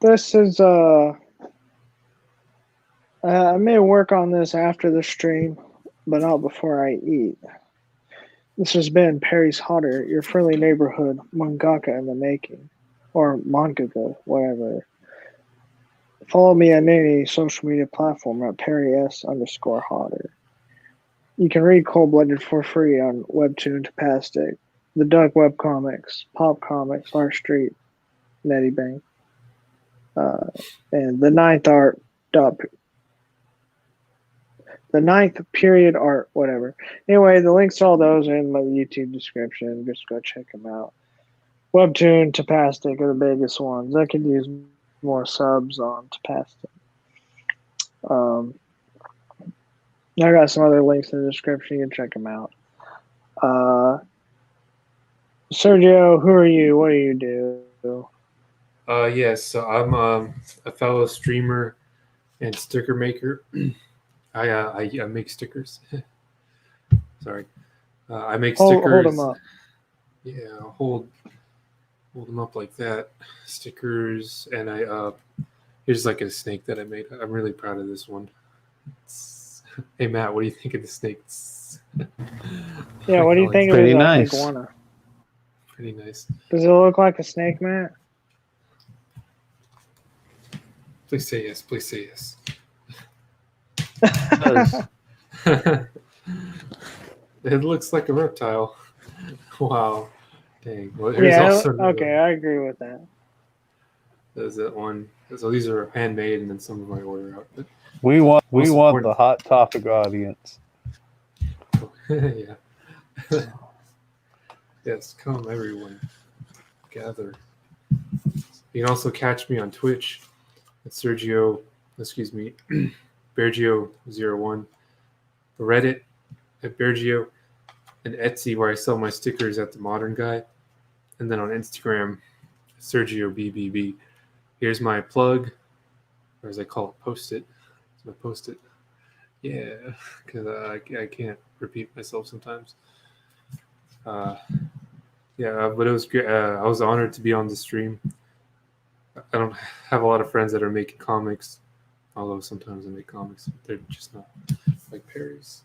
Speaker 2: this is I may work on this after the stream, but not before I eat. This has been Perry's Hotter, your friendly neighborhood mangaka in the making, or mangaka, whatever. Follow me on any social media platform at PerryS_Hotter. You can read Cold Blooded for free on Webtoon Tapastic, the Duck Webcomics, Pop Comics, R Street, Medibang, and the ninth period art, whatever. Anyway, the links to all those are in my YouTube description. Just go check them out. Webtoon, Tapastic are the biggest ones. I could use more subs on Tapastic. I got some other links in the description. You can check them out. Sergio, who are you? What do you do?
Speaker 1: Yes, so I'm a fellow streamer and sticker maker. I make stickers. Sorry, I make stickers.
Speaker 2: Hold them up.
Speaker 1: Yeah, I'll hold them up like that. Stickers, and here's like a snake that I made. I'm really proud of this one. Hey Matt, what do you think of the snakes?
Speaker 2: Yeah, what do you think of
Speaker 3: Pretty
Speaker 2: his
Speaker 3: nice.
Speaker 2: iguana?
Speaker 1: Pretty nice.
Speaker 2: Does it look like a snake, Matt?
Speaker 1: Please say yes. Please say yes.
Speaker 3: Does.
Speaker 1: It looks like a reptile. Wow. Dang. Well, here's
Speaker 2: Yeah.
Speaker 1: also
Speaker 2: Okay, I agree with that.
Speaker 1: there's that one. So these are handmade, and then some of my order out. But
Speaker 3: We want
Speaker 1: Most
Speaker 3: the
Speaker 1: important-
Speaker 3: hot topic audience.
Speaker 1: yeah. Yes, come everyone, gather. You can also catch me on Twitch at Bergio01, Reddit at Bergio, and Etsy where I sell my stickers at the Modern Guy, and then on Instagram, Sergio BBB. Here's my plug, or as I call it, post-it. It's my post-it. Yeah, because I can't repeat myself sometimes. Yeah, but it was great. I was honored to be on the stream. I don't have a lot of friends that are making comics, although sometimes I make comics. They're just not like Perry's.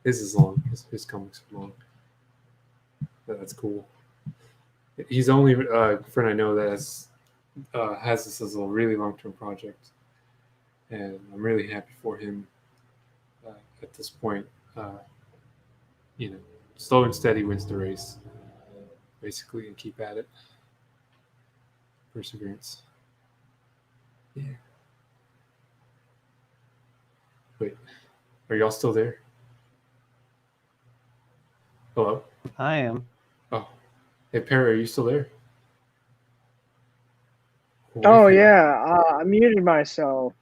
Speaker 1: His is long. His comics are long. But that's cool. He's the only friend I know that has this as a really long-term project, and I'm really happy for him. At this point, you know, slow and steady wins the race, basically, and keep at it. Perseverance. Yeah. Wait, are y'all still there? Hello?
Speaker 3: I am.
Speaker 1: Oh. Hey, Perry, are you still there?
Speaker 2: Oh yeah, I muted myself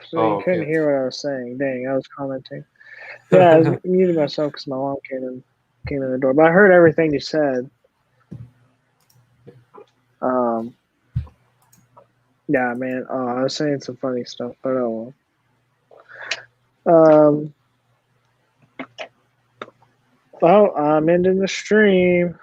Speaker 2: so
Speaker 1: Oh,
Speaker 2: you couldn't
Speaker 1: okay.
Speaker 2: hear what I was saying. Dang, I was commenting. Yeah, I was muted myself because my mom came in the door, but I heard everything you said. Yeah, man. Oh, I was saying some funny stuff, but oh well. Well, I'm ending the stream.